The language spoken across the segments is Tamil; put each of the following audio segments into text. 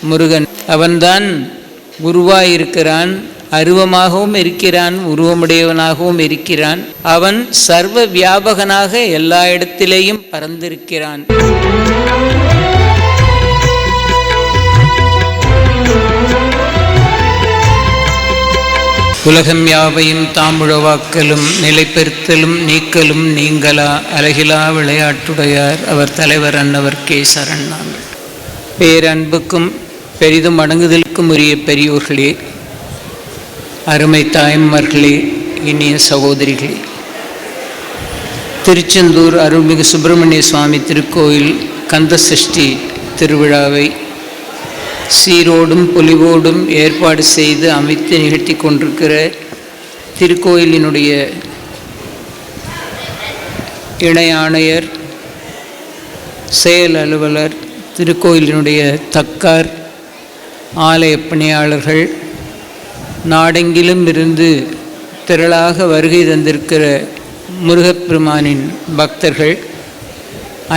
முருகன். அவன்தான் குருவாயிருக்கிறான், அருவமாகவும் இருக்கிறான், உருவமுடையவனாகவும் இருக்கிறான். அவன் சர்வ வியாபகனாக எல்லா இடத்திலேயும் பறந்திருக்கிறான். உலகம் யாவையும் தாமுழவாக்கலும் நிலைப்பெறுத்தலும் நீக்கலும் நீங்களா அழகிலா விளையாட்டுடையார் அவர் தலைவர் அன்னவர்க்கே சரண். நாங்கள் பேரன்புக்கும் பெரிதும் அடங்குதலுக்கும் உரிய பெரியோர்களே, அருமை தாயம்மர்களே, இனிய சகோதரிகளே, திருச்செந்தூர் அருள்மிகு சுப்பிரமணிய சுவாமி திருக்கோயில் கந்த சஷ்டி திருவிழாவை சீரோடும் பொலிவோடும் ஏற்பாடு செய்து அமைத்து நிகழ்த்தி கொண்டிருக்கிற திருக்கோயிலினுடைய இணை ஆணையர், செயல் அலுவலர், திருக்கோயிலினுடைய தக்கார், ஆலய பணியாளர்கள், நாடெங்கிலும் இருந்து திரளாக வருகை தந்திருக்கிற முருகப்பெருமானின் பக்தர்கள்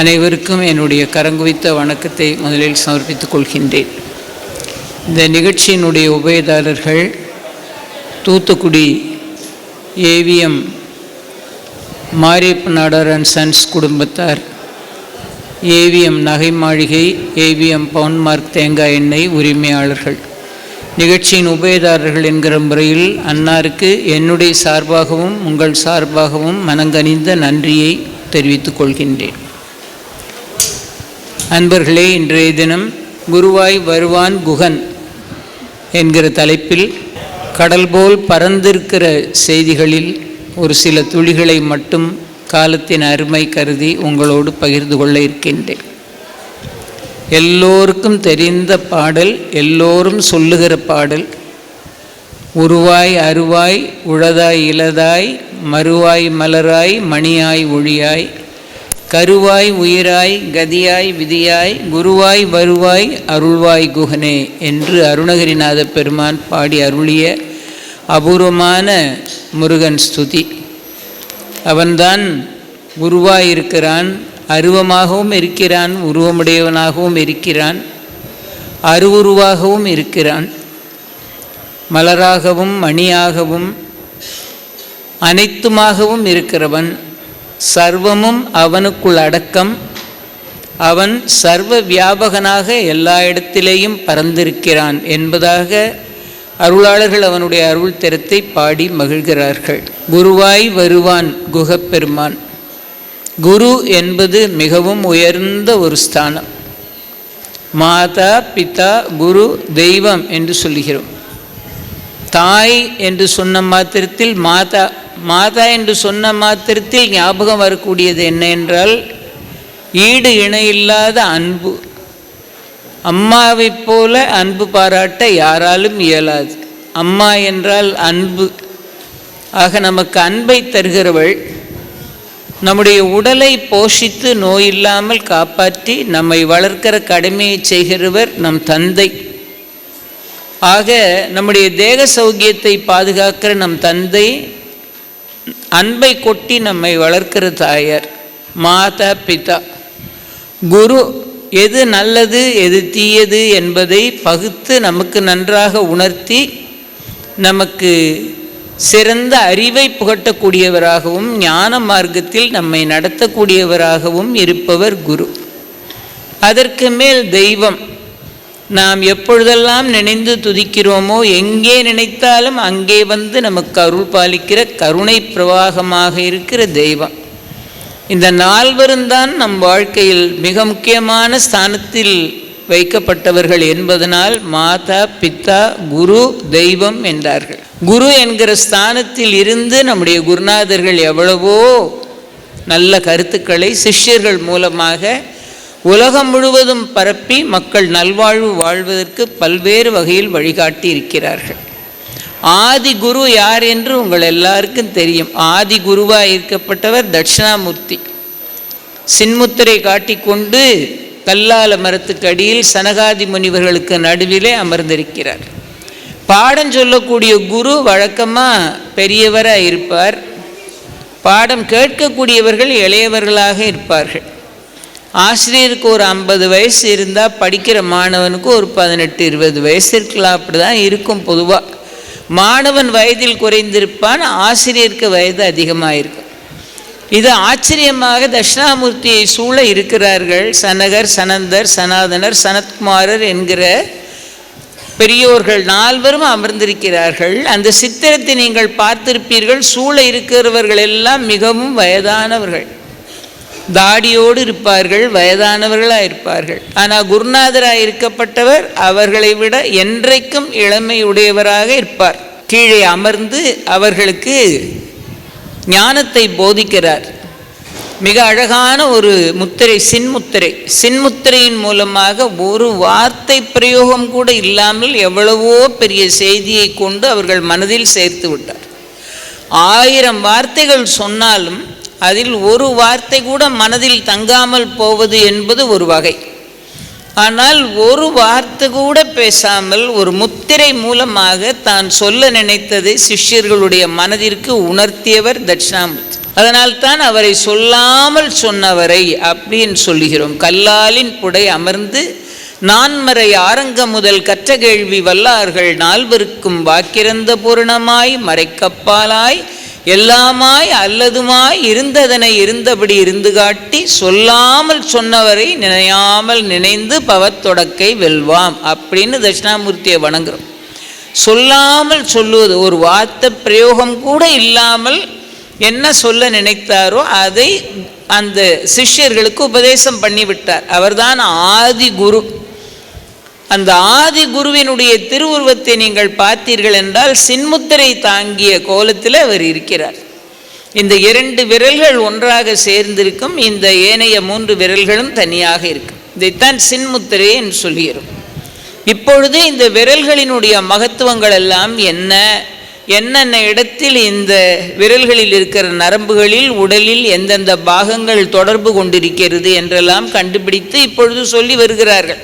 அனைவருக்கும் என்னுடைய கரங்குவித்த வணக்கத்தை முதலில் சமர்ப்பித்துக் கொள்கின்றேன். இந்த நிகழ்ச்சியினுடைய உபயதாரர்கள் Thoothukudi AVM Mariappa Nadar and sons குடும்பத்தார், ஏவிஎம் நகை மாளிகை, ஏவிஎம் பவுன்மார்க் தேங்காய் எண்ணெய் உரிமையாளர்கள். நிகழ்ச்சியின் உபயதாரர்கள் என்கிற முறையில் அன்னாருக்கு என்னுடைய சார்பாகவும் உங்கள் சார்பாகவும் மனங்கனிந்த நன்றியை தெரிவித்துக் கொள்கின்றேன். அன்பர்களே, இன்றைய தினம் குருவாய் வருவான் குகன் என்கிற தலைப்பில் கடல் போல் பறந்திருக்கிற செய்திகளில் ஒரு சில துளிகளை மட்டும் காலத்தின் அருமை கருதி உங்களோடு பகிர்ந்து கொள்ள இருக்கின்றேன். எல்லோருக்கும் தெரிந்த பாடல், எல்லோரும் சொல்லுகிற பாடல். உருவாய் அருவாய் உழதாய் இலதாய் மறுவாய் மலராய் மணியாய் ஒளியாய் கருவாய் உயிராய் கதியாய் விதியாய் குருவாய் வருவாய் அருள்வாய் குகனே என்று அருணகிரிநாத பெருமான் பாடி அருளிய அபூர்வமான முருகன் ஸ்துதி. அவன்தான் குருவாயிருக்கிறான், அருவமாகவும் இருக்கிறான், உருவமுடையவனாகவும் இருக்கிறான், அருவுருவாகவும் இருக்கிறான், மலராகவும் மணியாகவும் அனைத்துமாகவும் இருக்கிறவன். சர்வமும் அவனுக்குள் அடக்கம். அவன் சர்வ வியாபகனாக எல்லா இடத்திலேயும் பறந்திருக்கிறான் என்பதாக அருளாளர்கள் அவனுடைய அருள் திறத்தை பாடி மகிழ்கிறார்கள். குருவாய் வருவான் குகப்பெருமான். குரு என்பது மிகவும் உயர்ந்த ஒரு ஸ்தானம். மாதா பிதா குரு தெய்வம் என்று சொல்கிறோம். தாய் என்று சொன்ன மாத்திரத்தில் மாதா என்று சொன்ன மாத்திரத்தில் ஞாபகம் வரக்கூடியது என்ன என்றால் ஈடு இணையில்லாத அன்பு. அம்மாவைப் போல அன்பு பாராட்ட யாராலும் இயலாது. அம்மா என்றால் அன்பு. ஆக நமக்கு அன்பை தருகிறவள், நம்முடைய உடலை போஷித்து நோயில்லாமல் காப்பாற்றி நம்மை வளர்க்கிற கடமையை செய்கிறவர் நம் தந்தை. ஆக நம்முடைய தேக சௌக்கியத்தை பாதுகாக்கிற நம் தந்தை, அன்பை கொட்டி நம்மை வளர்க்கிற தாயார் மாதா பிதா. குரு எது நல்லது எது தீயது என்பதை பகுத்து நமக்கு நன்றாக உணர்த்தி நமக்கு சிறந்த அறிவை புகட்டக்கூடியவராகவும் ஞான மார்க்கத்தில் நம்மை நடத்தக்கூடியவராகவும் இருப்பவர் குரு. அதற்கு மேல் தெய்வம். நாம் எப்பொழுதெல்லாம் நினைந்து துதிக்கிறோமோ, எங்கே நினைத்தாலும் அங்கே வந்து நமக்கு அருள் பாலிக்கிற கருணை பிரவாகமாக இருக்கிற தெய்வம். இந்த நால்வருந்தான் நம் வாழ்க்கையில் மிக முக்கியமான ஸ்தானத்தில் வைக்கப்பட்டவர்கள் என்பதனால் மாதா பிதா குரு தெய்வம் என்றார்கள். குரு என்கிற ஸ்தானத்தில் இருந்து நம்முடைய குருநாதர்கள் எவ்வளவோ நல்ல கருத்துக்களை சிஷ்யர்கள் மூலமாக உலகம் முழுவதும் பரப்பி மக்கள் நல்வாழ்வு வாழ்வதற்கு பல்வேறு வகையில் வழிகாட்டி இருக்கிறார்கள். ஆதி குரு யார் என்று உங்கள் எல்லாருக்கும் தெரியும். ஆதி குருவாக இருக்கப்பட்டவர் தட்சிணாமூர்த்தி. சின்முத்திரை காட்டிக்கொண்டு கல்லால மரத்துக்கு அடியில் சனகாதி முனிவர்களுக்கு நடுவிலே அமர்ந்திருக்கிறார். பாடம் சொல்லக்கூடிய குரு வழக்கமாக பெரியவராக இருப்பார். பாடம் கேட்கக்கூடியவர்கள் இளையவர்களாக இருப்பார்கள். ஆசிரியருக்கு ஒரு 50 வயசு இருந்தால் படிக்கிற மாணவனுக்கு ஒரு 18-20 வயசு இருக்கலாம். அப்படி தான் இருக்கும் பொதுவாக. மாணவன் வயதில் குறைந்திருப்பான், ஆசிரியருக்கு வயது அதிகமாக இருக்கும். இது ஆச்சரியமாக தட்சிணாமூர்த்தியை சூழ இருக்கிறார்கள் சனகர், சனந்தர், சனாதனர், சனத்குமாரர் என்கிற பெரியோர்கள் 4 அமர்ந்திருக்கிறார்கள். அந்த சித்திரத்தை நீங்கள் பார்த்திருப்பீர்கள். சூழ இருக்கிறவர்கள் எல்லாம் மிகவும் வயதானவர்கள், தாடியோடு இருப்பார்கள், வயதானவர்களாக இருப்பார்கள். ஆனால் குருநாதராக இருக்கப்பட்டவர் அவர்களை விட என்றைக்கும் இளமையுடையவராக இருப்பார். கீழே அமர்ந்து அவர்களுக்கு ஞானத்தை போதிக்கிறார். மிக அழகான ஒரு முத்திரை, சின்முத்திரை. சின்முத்திரையின் மூலமாக ஒரு வார்த்தை பிரயோகம் கூட இல்லாமல் எவ்வளவோ பெரிய செய்தியை கொண்டு அவர்கள் மனதில் சேர்த்து விட்டார். 1000 வார்த்தைகள் சொன்னாலும் அதில் ஒரு வார்த்தை கூட மனதில் தங்காமல் போவது என்பது ஒரு வகை. ஆனால் ஒரு வார்த்தை கூட பேசாமல் ஒரு முத்திரை மூலமாக தான் சொல்ல நினைத்ததை சிஷ்யர்களுடைய மனதிற்கு உணர்த்தியவர் தட்சிணாமூர்த்தி. அதனால்தான் அவரை சொல்லாமல் சொன்னவரை அப்படின்னு சொல்லுகிறோம். கல்லாலின் புடை அமர்ந்து நான்மறை ஆரங்க முதல் கற்ற கேள்வி வல்லார்கள் 4 வாக்கிறந்த பூரணமாய் மறைக்கப்பாலாய் எல்லாமாய் அல்லதுமாய் இருந்ததனை இருந்தபடி இருந்து காட்டி சொல்லாமல் சொன்னவரை நினையாமல் நினைந்து பவத்தொடக்கை வெல்வாம் அப்படின்னு தட்சிணாமூர்த்தியை வணங்குறோம். சொல்லாமல் சொல்லுவது, ஒரு வார்த்தை பிரயோகம் கூட இல்லாமல் என்ன சொல்ல நினைத்தாரோ அதை அந்த சிஷ்யர்களுக்கு உபதேசம் பண்ணிவிட்டார். அவர்தான் ஆதி குரு. அந்த ஆதி குருவினுடைய திருவுருவத்தை நீங்கள் பார்த்தீர்கள் என்றால் சின்முத்திரை தாங்கிய கோலத்தில் அவர் இருக்கிறார். இந்த 2 விரல்கள் ஒன்றாக சேர்ந்திருக்கும், இந்த ஏனைய 3 விரல்களும் தனியாக இருக்கும். இதைத்தான் சின்முத்திரை என்று சொல்கிறோம். இப்பொழுது இந்த விரல்களினுடைய மகத்துவங்கள் எல்லாம் என்னென்ன இடத்தில் இந்த விரல்களில் இருக்கிற நரம்புகளில் உடலில் எந்தெந்த பாகங்கள் தொடர்பு கொண்டிருக்கிறது என்றெல்லாம் கண்டுபிடித்து இப்பொழுது சொல்லி வருகிறார்கள்.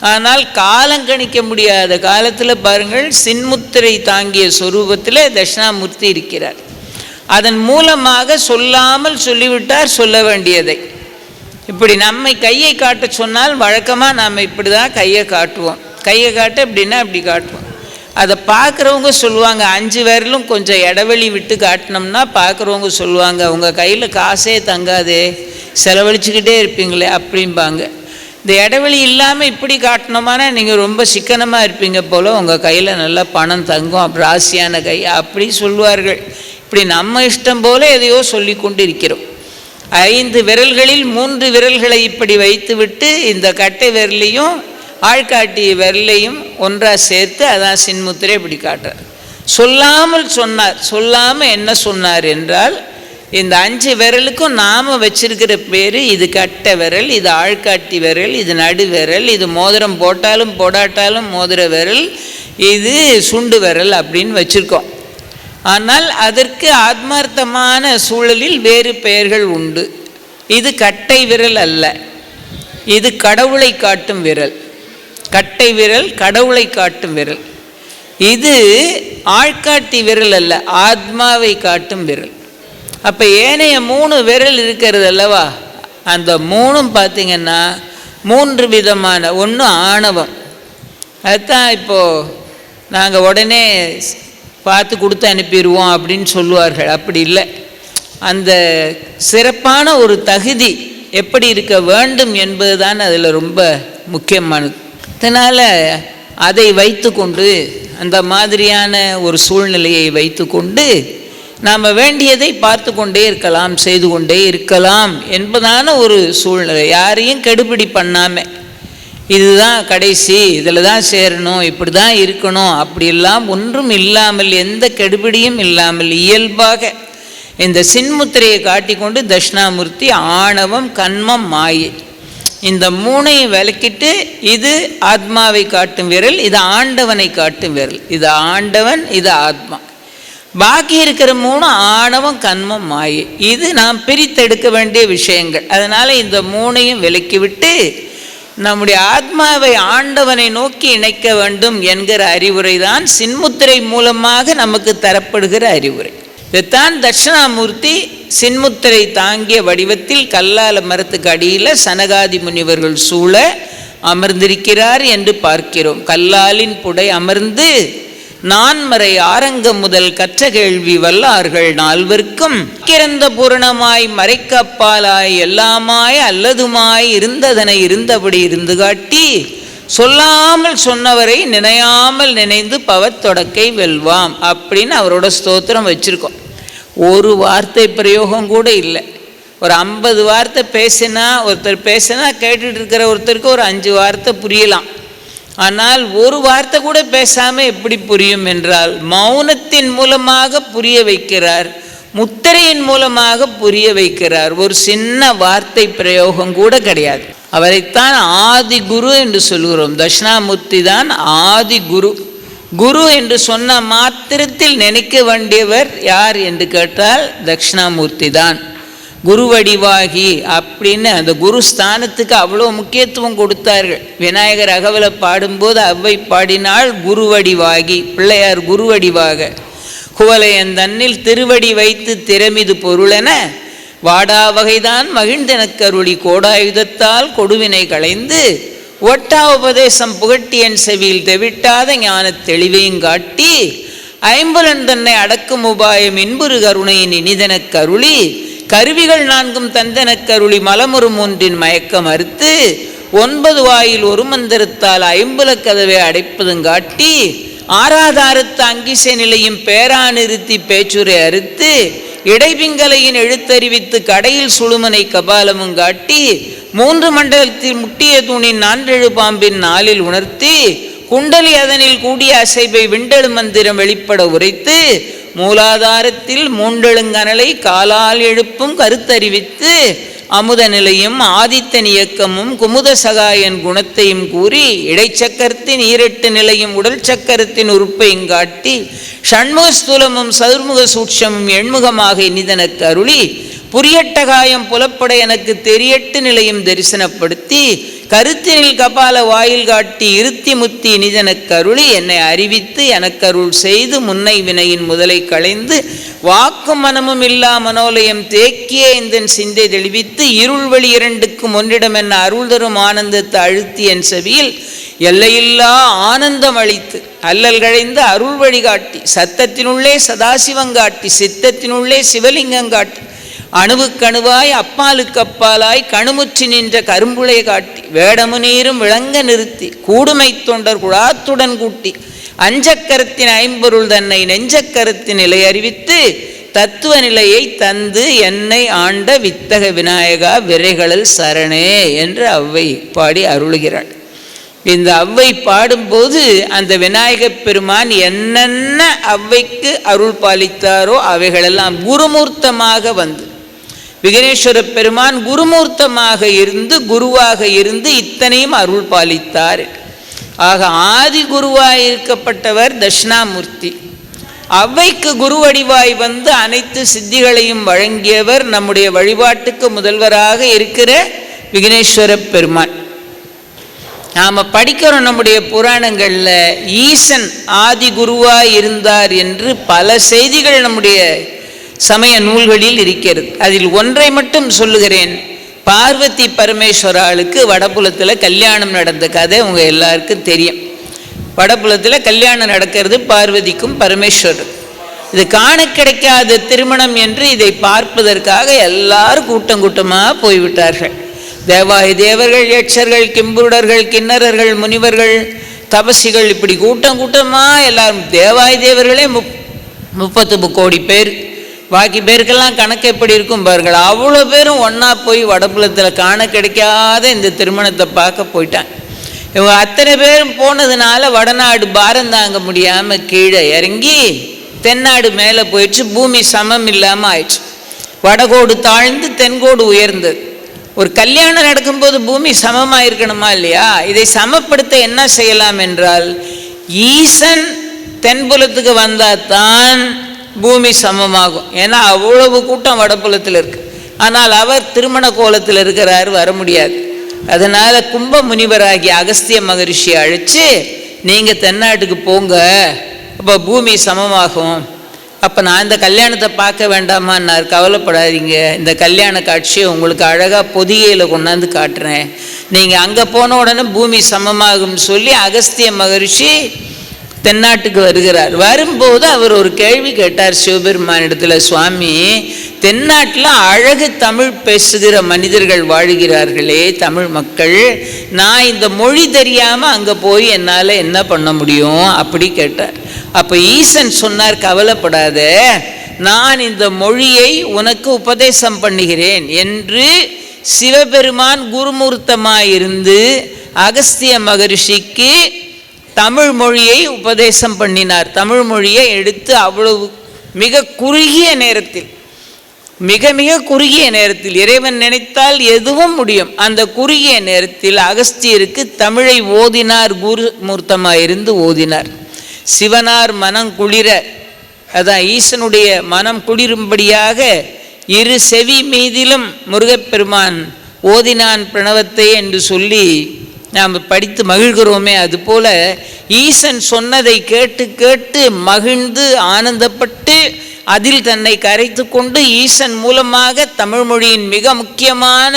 ஆனால் காலங்கணிக்க முடியாத காலத்தில் பாருங்கள், சின்முத்திரை தாங்கிய சொரூபத்தில் தட்சிணாமூர்த்தி இருக்கிறார். அதன் மூலமாக சொல்லாமல் சொல்லிவிட்டார் சொல்ல வேண்டியதை. இப்படி நம்மை கையை காட்ட சொன்னால் வழக்கமாக நாம் இப்படி தான் கையை காட்டுவோம். கையை காட்ட அப்படின்னா அப்படி காட்டுவோம். அதை பார்க்குறவங்க சொல்லுவாங்க, 5 விரலும் கொஞ்சம் இடைவெளி விட்டு காட்டினோம்னா பார்க்குறவங்க சொல்லுவாங்க, உங்கள் கையில் காசே தங்காதே, செலவழிச்சுக்கிட்டே இருப்பீங்களே அப்படிம்பாங்க. இந்த இடைவெளி இல்லாமல் இப்படி காட்டினோமானா நீங்கள் ரொம்ப சிக்கனமாக இருப்பீங்க போல், உங்கள் கையில் நல்லா பணம் தங்கும், ராசியான கை அப்படி சொல்லுவார்கள். இப்படி நம்ம இஷ்டம் போல் எதையோ சொல்லி கொண்டு இருக்கிறோம். 5 விரல்களில் 3 விரல்களை இப்படி வைத்துவிட்டு இந்த கட்டை விரலையும் ஆள்காட்டி விரலையும் ஒன்றாக சேர்த்து அதான் சின்முத்திரை இப்படி காட்டுறார். சொல்லாமல் சொன்னார். சொல்லாமல் என்ன சொன்னார் என்றால், இந்த 5 விரலுக்கும் நாம் வச்சிருக்கிற பேர், இது கட்டை விரல், இது ஆள்காட்டி விரல், இது நடு விரல், இது மோதிரம் போட்டாலும் போடாட்டாலும் மோதிர விரல், இது சுண்டு விரல் அப்படின்னு வச்சுருக்கோம். ஆனால் அதற்கு ஆத்மார்த்தமான சூழலில் வேறு பெயர்கள் உண்டு. இது கட்டை விரல் அல்ல, இது கடவுளை காட்டும் விரல். கட்டை விரல் கடவுளை காட்டும் விரல். இது ஆள்காட்டி விரல் அல்ல, ஆத்மாவை காட்டும் விரல். அப்போ ஏனைய 3 விரல் இருக்கிறது அல்லவா, அந்த 3ம் பார்த்திங்கன்னா 3 விதமான, ஒன்று ஆணவம். அதுதான் இப்போது நாங்கள் உடனே பார்த்து கொடுத்து அனுப்பிடுவோம் அப்படின்னு சொல்லுவார்கள். அப்படி இல்லை, அந்த சிறப்பான ஒரு தகுதி எப்படி இருக்க வேண்டும் என்பது தான் அதில் ரொம்ப முக்கியமானது. அதனால் அதை வைத்து கொண்டு, அந்த மாதிரியான ஒரு சூழ்நிலையை வைத்து கொண்டு நாம் வேண்டியதை பார்த்து கொண்டே இருக்கலாம், செய்து கொண்டே இருக்கலாம் என்பதான ஒரு சூழ்நிலை. யாரையும் கெடுபிடி பண்ணாமல், இதுதான் கடைசி, இதில் தான் சேரணும், இப்படி தான் இருக்கணும் அப்படியெல்லாம் ஒன்றும் இல்லாமல், எந்த கெடுபிடியும் இல்லாமல் இயல்பாக இந்த சின்முத்திரையை காட்டிக்கொண்டு தட்சிணாமூர்த்தி ஆணவம், கன்மம், மாயை இந்த 3ஐயும் விளக்கிட்டு, இது ஆத்மாவை காட்டும் விரல், இது ஆண்டவனை காட்டும் விரல், இது ஆண்டவன், இது ஆத்மா. பாக்கி இருக்கிற 3 ஆணவம், கன்மம், மாயை. இது நாம் பிரித்தெடுக்க வேண்டிய விஷயங்கள். அதனால் இந்த 3ஐயும் விலக்கிவிட்டு நம்முடைய ஆத்மாவை ஆண்டவனை நோக்கி இணைக்க வேண்டும் என்கிற அறிவுரை தான் சின்முத்திரை மூலமாக நமக்கு தரப்படுகிற அறிவுரை. இதைத்தான் தட்சிணாமூர்த்தி சின்முத்திரை தாங்கிய வடிவத்தில் கல்லால மரத்துக்கு அடியில் சனகாதி முனிவர்கள் சூழ அமர்ந்திருக்கிறார் என்று பார்க்கிறோம். கல்லாலின் புடை அமர்ந்து நான்மறை ஆரங்கம் முதல் கற்ற கேள்வி வல்லார்கள் நால்வர்க்கும் கிறந்த பூரணமாய் மறைக்கப்பாலாய் எல்லாமாய் அல்லதுமாய் இருந்ததனை இருந்தபடி இருந்து காட்டி சொல்லாமல் சொன்னவரை நினையாமல் நினைந்து பவத்தொடக்கை வெல்வாம் அப்படின்னு அவரோட ஸ்தோத்திரம் வச்சுருக்கோம். ஒரு வார்த்தை பிரயோகம் கூட இல்லை. ஒரு 50 வார்த்தை ஒருத்தர் பேசினா கேட்டுட்டு இருக்கிற ஒருத்தருக்கு ஒரு 5 வார்த்தை புரியலாம். ஆனால் ஒரு வார்த்தை கூட பேசாமல் எப்படி புரியும் என்றால் மௌனத்தின் மூலமாக புரிய வைக்கிறார், முத்திரையின் மூலமாக புரிய வைக்கிறார். ஒரு சின்ன வார்த்தை பிரயோகம் கூட கிடையாது. அவரைத்தான் ஆதி குரு என்று சொல்கிறோம். தட்சிணாமூர்த்தி தான் ஆதி குரு. குரு என்று சொன்ன மாத்திரத்தில் நினைக்க வேண்டியவர் யார் என்று கேட்டால் தட்சிணாமூர்த்தி தான். குருவடிவாகி அப்படின்னு அந்த குரு ஸ்தானத்துக்கு அவ்வளோ முக்கியத்துவம் கொடுத்தார்கள். விநாயகர் அகவலை பாடும்போது அவ்வை பாடினாள் குருவடிவாகி, பிள்ளையார் குருவடிவாக. குவலையன் தன்னில் திருவடி வைத்து திறமிது பொருளென வாடா வகைதான் மகிழ்ந்தெனக்கருளி கோடாயுதத்தால் கொடுவினை களைந்து ஒட்டா உபதேசம் புகட்டியன் செவியில் தெவிட்டாத ஞான தெளிவையும் காட்டி ஐம்புலன் தன்னை அடக்கும் உபாயம் இன்புறு கருணையின் இனிதனக் கருளி கருவிகள் 4 தந்தனக் கருளி மலமுறு 3 மயக்கம் அறுத்து 9 வாயில் ஒரு மந்திரத்தால் 50 கதவை அடைப்பதும் காட்டி ஆராதாரத்து அங்கிசை நிலையும் பேரா நிறுத்தி பேச்சுரை அறுத்து இடைபிங்கலையின் எழுத்தறிவித்து கடையில் சுழுமனை கபாலமும் காட்டி 3 மண்டலத்தில் முட்டிய தூணின் 4 பாம்பின் 4 உணர்த்தி குண்டலி அதனில் கூடிய அசைவை விண்டெழு மந்திரம் வெளிப்பட உரைத்து மூலாதாரத்தில் மூண்டெழுங்கனலை காலால் எழுப்பும் கருத்தறிவித்து அமுத நிலையும் ஆதித்தன் இயக்கமும் குமுத சகாயன் குணத்தையும் கூறி இடைச்சக்கரத்தின் 8 நிலையும் உடல் சக்கரத்தின் உறுப்பையும் காட்டி ஷண்முக ஸ்தூலமும் சதுர்முக சூட்சமும் எண்முகமாக இனிதனக்கு அருளி புரியட்டகாயம் புலப்பட எனக்கு தெரியட்டு நிலையும் தரிசனப்படுத்தி கருத்தினில் கபால வாயில் காட்டி இருத்தி முத்தி இனிதனக்கு அருளி என்னை அறிவித்து எனக்கு அருள் செய்து முன்னை வினையின் முதலை களைந்து வாக்கும் மனமும் இல்லா மனோலயம் தேக்கிய இந்த சிந்தை தெளிவித்து இருள் வழி 2க்கும் ஒன்றிடம் என்ன அருள் தரும் ஆனந்தத்தை அழுத்தி என் செவியில் எல்லையில்லா ஆனந்தம் அளித்து அல்லல் கழைந்து அருள் வழி காட்டி சத்தத்தினுள்ளே சதாசிவங்காட்டி சித்தத்தினுள்ளே சிவலிங்கங்காட்டி அணுவுக்கணுவாய் அப்பாலுக்கு அப்பாலாய் கணுமுற்றி நின்ற கரும்புளை காட்டி வேடமு நீரும் விளங்க நிறுத்தி கூடுமை தொண்டர் குழாத்துடன் கூட்டி அஞ்சக்கரத்தின் 5 பொருள் தன்னை நெஞ்சக்கரத்தின் நிலை அறிவித்து தத்துவ நிலையை தந்து என்னை ஆண்ட வித்தக விநாயகா விரைகளில் சரணே என்று அவ்வை பாடி அருளுகிறாள். இந்த அவ்வை பாடும்போது அந்த விநாயகப் பெருமான் என்னென்ன அவ்வைக்கு அருள் பாலித்தாரோ அவைகளெல்லாம் குருமூர்த்தமாக வந்து விக்னேஸ்வர பெருமான் குருமூர்த்தமாக இருந்து குருவாக இருந்து இத்தனையும் அருள் பாலித்தார். ஆக ஆதி குருவாய் இருக்கப்பட்டவர் தட்சிணாமூர்த்தி. அவ்வைக்கு குருவடிவாய் வந்து அனைத்து சித்திகளையும் வழங்கியவர் நம்முடைய வழிபாட்டுக்கு முதல்வராக இருக்கிற விக்னேஸ்வர பெருமான். நாம் படிக்கிறோம் நம்முடைய புராணங்களில் ஈசன் ஆதி குருவாய் இருந்தார் என்று பல செய்திகள் நம்முடைய சமய நூல்களில் இருக்கிறது. அதில் ஒன்றை மட்டும் சொல்லுகிறேன். பார்வதி பரமேஸ்வராளுக்கு வடபுலத்தில் கல்யாணம் நடந்த கதை உங்கள் எல்லாருக்கும் தெரியும். வடபுலத்தில் கல்யாணம் நடக்கிறது பார்வதிக்கும் பரமேஸ்வரர். இது காண கிடைக்காத திருமணம் என்று இதை பார்ப்பதற்காக எல்லாரும் கூட்டம் கூட்டமாக போய்விட்டார்கள். தேவாய் தேவர்கள், யட்சர்கள், கிம்புருடர்கள், கிண்ணறர்கள், முனிவர்கள், தபசிகள், இப்படி கூட்டம் கூட்டமாக எல்லாரும். தேவாய் தேவர்களே 30 கோடி பேர். பாக்கி பேருக்கெல்லாம் கணக்கு எப்படி இருக்கும் பாருங்கள். அவ்வளோ பேரும் ஒன்றா போய் வடபுலத்தில் காண கிடைக்காத இந்த திருமணத்தை பார்க்க போயிட்டாங்க. இவங்க அத்தனை பேரும் போனதுனால வடநாடு பாரம் தாங்க முடியாமல் கீழே இறங்கி தென்னாடு மேலே போயிடுச்சு. பூமி சமம் இல்லாமல் ஆயிடுச்சு. வடகோடு தாழ்ந்து தென்கோடு உயர்ந்தது. ஒரு கல்யாணம் நடக்கும்போது பூமி சமமாக இருக்கணுமா இல்லையா? இதை சமப்படுத்த என்ன செய்யலாம் என்றால் ஈசன் தென்புலத்துக்கு வந்தால் தான் பூமி சமமாகும். ஏன்னா அவ்வளவு கூட்டம் வடபுலத்தில் இருக்கு. ஆனால் அவர் திருமண கோலத்தில் இருக்கிறார், வர முடியாது. அதனால் கும்ப முனிவராகிய அகஸ்திய மகரிஷி அழைச்சி நீங்கள் தென்னாட்டுக்கு போங்க, அப்போ பூமி சமமாகும் அப்போ நான் இந்த கல்யாணத்தை பார்க்க வேண்டாமான்னார். கவலைப்படாதீங்க, இந்த கல்யாண காட்சியை உங்களுக்கு அழகாக பொதிகையில் கொண்டாந்து காட்டுறேன், நீங்கள் அங்கே போன உடனே பூமி சமமாகும்னு சொல்லி அகஸ்திய மகரிஷி தென்னாட்டுக்கு வருகிறார். வரும்போது அவர் ஒரு கேள்வி கேட்டார் சிவபெருமானிடத்தில், சுவாமி, தென்னாட்டில் அழகு தமிழ் பேசுகிற மனிதர்கள் வாழ்கிறார்களே, தமிழ் மக்கள், நான் இந்த மொழி தெரியாமல் அங்கே போய் என்னால் என்ன பண்ண முடியும் அப்படி கேட்டார். அப்போ ஈசன் சொன்னார், கவலைப்படாத, நான் இந்த மொழியை உனக்கு உபதேசம் பண்ணுகிறேன் என்று சிவபெருமான் குருமூர்த்தமாயிருந்து அகஸ்திய மகரிஷிக்கு தமிழ் மொழியை உபதேசம் பண்ணினார். தமிழ் மொழியை எடுத்து அவ்வளவு மிக குறுகிய நேரத்தில், மிக மிக குறுகிய நேரத்தில், இறைவன் நினைத்தால் எதுவும் முடியும், அந்த குறுகிய நேரத்தில் அகஸ்தியருக்கு தமிழை ஓதினார். குருமூர்த்தமாயிருந்து ஓதினார். சிவனார் மனம் குளிர, அதான் ஈசனுடைய மனம் குளிரும்படியாக இரு செவி மீதிலும் முருகப்பெருமான் ஓதினான் பிரணவத்தை என்று சொல்லி நாம் படித்து மகிழ்கிறோமே, அதுபோல ஈசன் சொன்னதை கேட்டு கேட்டு மகிழ்ந்து ஆனந்தப்பட்டு அதில் தன்னை கரைத்து கொண்டு ஈசன் மூலமாக தமிழ் மொழியின் மிக முக்கியமான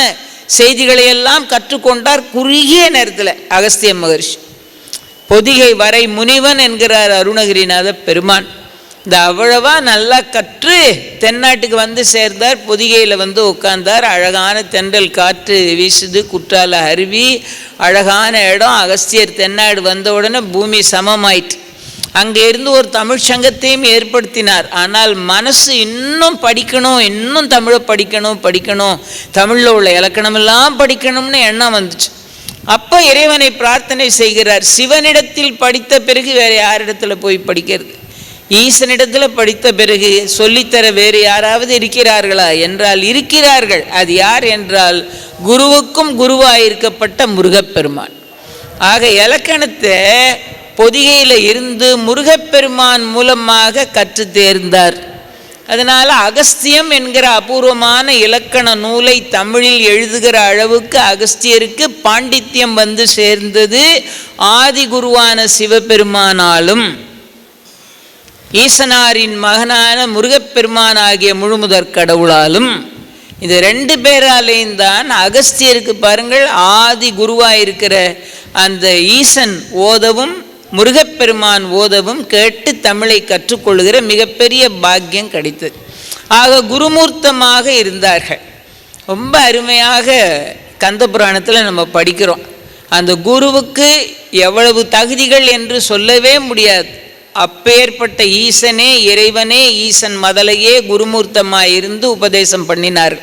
செய்திகளையெல்லாம் கற்றுக்கொண்டார் குறுகிய நேரத்தில் அகஸ்திய மகரிஷி. பொதிகை வரை முனிவன் என்கிறார் அருணகிரிநாத பெருமான். இந்த அவ்வளவா நல்லா கற்று தென்னாட்டுக்கு வந்து சேர்ந்தார். பொதிகையில் வந்து உட்கார்ந்தார். அழகான தென்றல் காற்று வீசுது, குற்றால அருவி, அழகான இடம். அகஸ்தியர் தென்னாடு வந்த உடனே பூமி சமமாயிட்டு அங்கே இருந்து ஒரு தமிழ் சங்கத்தையும் ஏற்படுத்தினார். ஆனால் மனசு இன்னும் படிக்கணும், இன்னும் தமிழை படிக்கணும், தமிழில் உள்ள இலக்கணமெல்லாம் படிக்கணும்னு எண்ணம் வந்துச்சு. அப்போ இறைவனை பிரார்த்தனை செய்கிறார். சிவனிடத்தில் படித்த பிறகு வேறு யாரிடத்தில் போய் படிக்கிறது? ஈசனிடத்தில் படித்த பிறகு சொல்லித்தர வேறு யாராவது இருக்கிறார்களா என்றால் இருக்கிறார்கள். அது யார் என்றால் குருவுக்கும் குருவாயிருக்கப்பட்ட முருகப்பெருமான். ஆக இலக்கணத்தை பொதிகையில் இருந்து முருகப்பெருமான் மூலமாக கற்று தேர்ந்தார். அதனால் அகஸ்தியம் என்கிற அபூர்வமான இலக்கண நூலை தமிழில் எழுதுகிற அளவுக்கு அகஸ்தியருக்கு பாண்டித்யம் வந்து சேர்ந்தது ஆதி குருவான சிவபெருமானாலும் ஈசனாரின் மகனான முருகப்பெருமான் ஆகிய முழுமுதற் கடவுளாலும். இது ரெண்டு பேராலேயும் தான் அகஸ்தியருக்கு பாருங்கள் ஆதி குருவாயிருக்கிற அந்த ஈசன் ஓதவும் முருகப்பெருமான் ஓதவும் கேட்டு தமிழை கற்றுக்கொள்கிற மிகப்பெரிய பாக்கியம் கிடைத்தது. ஆக குருமூர்த்தமாக இருந்தார்கள். ரொம்ப அருமையாக கந்த புராணத்தில் நம்ம படிக்கிறோம். அந்த குருவுக்கு எவ்வளவு தகுதிகள் என்று சொல்லவே முடியாது. அப்பேற்பட்ட ஈசனே, இறைவனே, ஈசன் மதலையே குருமூர்த்தமாக இருந்து உபதேசம் பண்ணினார்.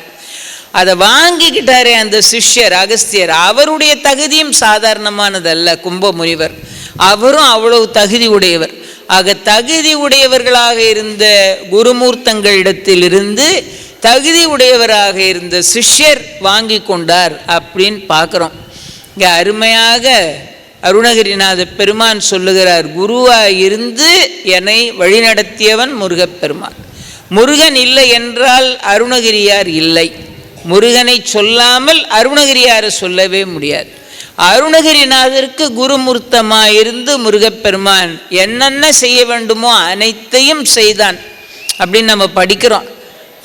அதை வாங்கிக்கிட்டாரே அந்த சிஷ்யர் அகஸ்தியர், அவருடைய தகுதியும் சாதாரணமானதல்ல. கும்ப முனிவர் அவரும் அவ்வளவு தகுதி உடையவர். ஆக தகுதி உடையவர்களாக இருந்த குருமூர்த்தங்களிடத்திலிருந்து தகுதி உடையவராக இருந்த சிஷ்யர் வாங்கி கொண்டார் அப்படின்னு பார்க்குறோம். இங்கே அருமையாக அருணகிரிநாத பெருமான் சொல்லுகிறார், குருவாக இருந்து என்னை வழிநடத்தியவன் முருகப்பெருமான். முருகன் இல்லை என்றால் அருணகிரியார் இல்லை. முருகனை சொல்லாமல் அருணகிரியாரை சொல்லவே முடியாது. அருணகிரிநாதருக்கு குருமூர்த்தமாயிருந்து முருகப்பெருமான் என்னென்ன செய்ய வேண்டுமோ அனைத்தையும் செய்தான் அப்படின்னு நம்ம படிக்கிறோம்.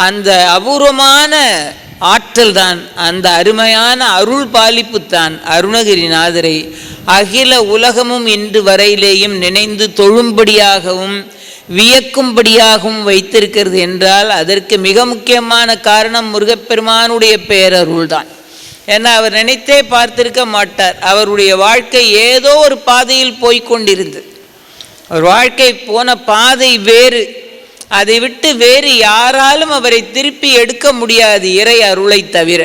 அந்த அபூர்வமான ஆற்றல் தான், அந்த அருமையான அருள் பாலிப்பு தான் அருணகிரிநாதரை அகில உலகமும் இன்று வரையிலேயும் நினைந்து தொழும்படியாகவும் வியக்கும்படியாகவும் வைத்திருக்கிறது என்றால் அதற்கு மிக முக்கியமான காரணம் முருகப்பெருமானுடைய பேரருள் தான். ஏன்னா அவர் நினைத்தே பார்த்திருக்க மாட்டார். அவருடைய வாழ்க்கை ஏதோ ஒரு பாதையில் போய்கொண்டிருந்தது. அவர் வாழ்க்கை போன பாதை வேறு. அதை விட்டு வேறு யாராலும் அவரை திருப்பி எடுக்க முடியாது இறை அருளை தவிர.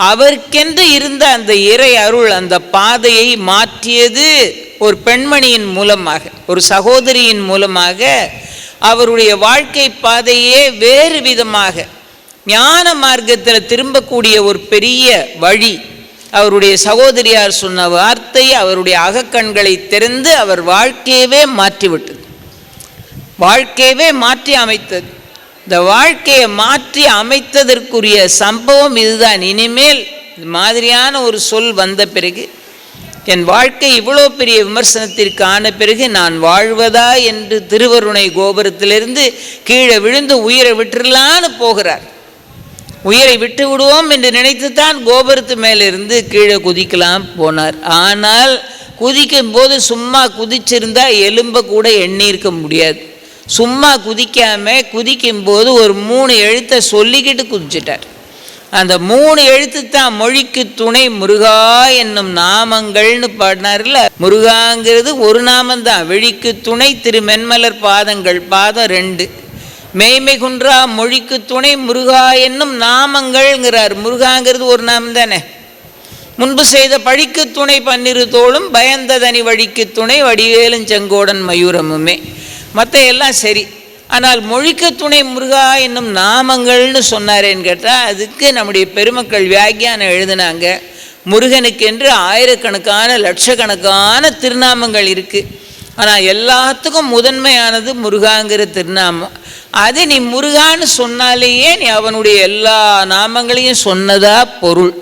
அவருக்கென்று இருந்த அந்த இறை அருள் அந்த பாதையை மாற்றியது ஒரு பெண்மணியின் மூலமாக, ஒரு சகோதரியின் மூலமாக. அவருடைய வாழ்க்கை பாதையே வேறு விதமாக ஞான மார்க்கத்தில் திரும்பக்கூடிய ஒரு பெரிய வழி அவருடைய சகோதரியார் சொன்ன வார்த்தை அவருடைய அகக்கண்களை திறந்து அவர் வாழ்க்கையவே மாற்றிவிட்டது, வாழ்க்கையவே மாற்றி அமைத்தது. இந்த வாழ்க்கையை மாற்றி அமைத்ததற்குரிய சம்பவம் இதுதான். இனிமேல் இது மாதிரியான ஒரு சொல் வந்த பிறகு என் வாழ்க்கை இவ்வளோ பெரிய விமர்சனத்திற்கான பிறகு நான் வாழ்வதா என்று திருவருணை கோபுரத்திலிருந்து கீழே விழுந்து உயிரை விட்டுலான்னு போகிறார். உயிரை விட்டு விடுவோம் என்று நினைத்துத்தான் கோபுரத்து மேலிருந்து கீழே குதிக்கலாம் போனார். ஆனால் குதிக்கும் போது சும்மா குதிச்சிருந்தா எலும்ப கூட எண்ணியிருக்க முடியாது. சும்மா குதிக்கும் போது ஒரு 3 எழுத்தை சொல்லிக்கிட்டு குதிச்சிட்டார். அந்த 3 எழுத்து தான் மொழிக்கு துணை முருகா என்னும் நாமங்கள்னு பாடினார்ல. முருகாங்கிறது ஒரு நாமந்தான். விழிக்கு துணை திருமென்மலர் பாதங்கள், பாதம் 2. மெய்மை குன்றா மொழிக்கு துணை முருகா என்னும் நாமங்கள்ங்கிறார். முருகாங்கிறது ஒரு நாமம் தானே. முன்பு செய்த பழிக்கு துணை 12 தோளும் பயந்ததனி வழிக்கு துணை வடிவேலும் செங்கோடன் மயூரமுமே. மற்ற எல்லாம் சரி. ஆனால் மொழிக்கு துணை முருகா என்னும் நாமங்கள்னு சொன்னாரேன்னு கேட்டால் அதுக்கு நம்முடைய பெருமக்கள் வியாக்கியானம் எழுதினாங்க. முருகனுக்கென்று ஆயிரக்கணக்கான லட்சக்கணக்கான திருநாமங்கள் இருக்குது. ஆனால் எல்லாத்துக்கும் முதன்மையானது முருகாங்கிற திருநாமம். அது நீ முருகான்னு சொன்னாலேயே நீ அவனுடைய எல்லா நாமங்களையும் சொன்னதா பொருள்.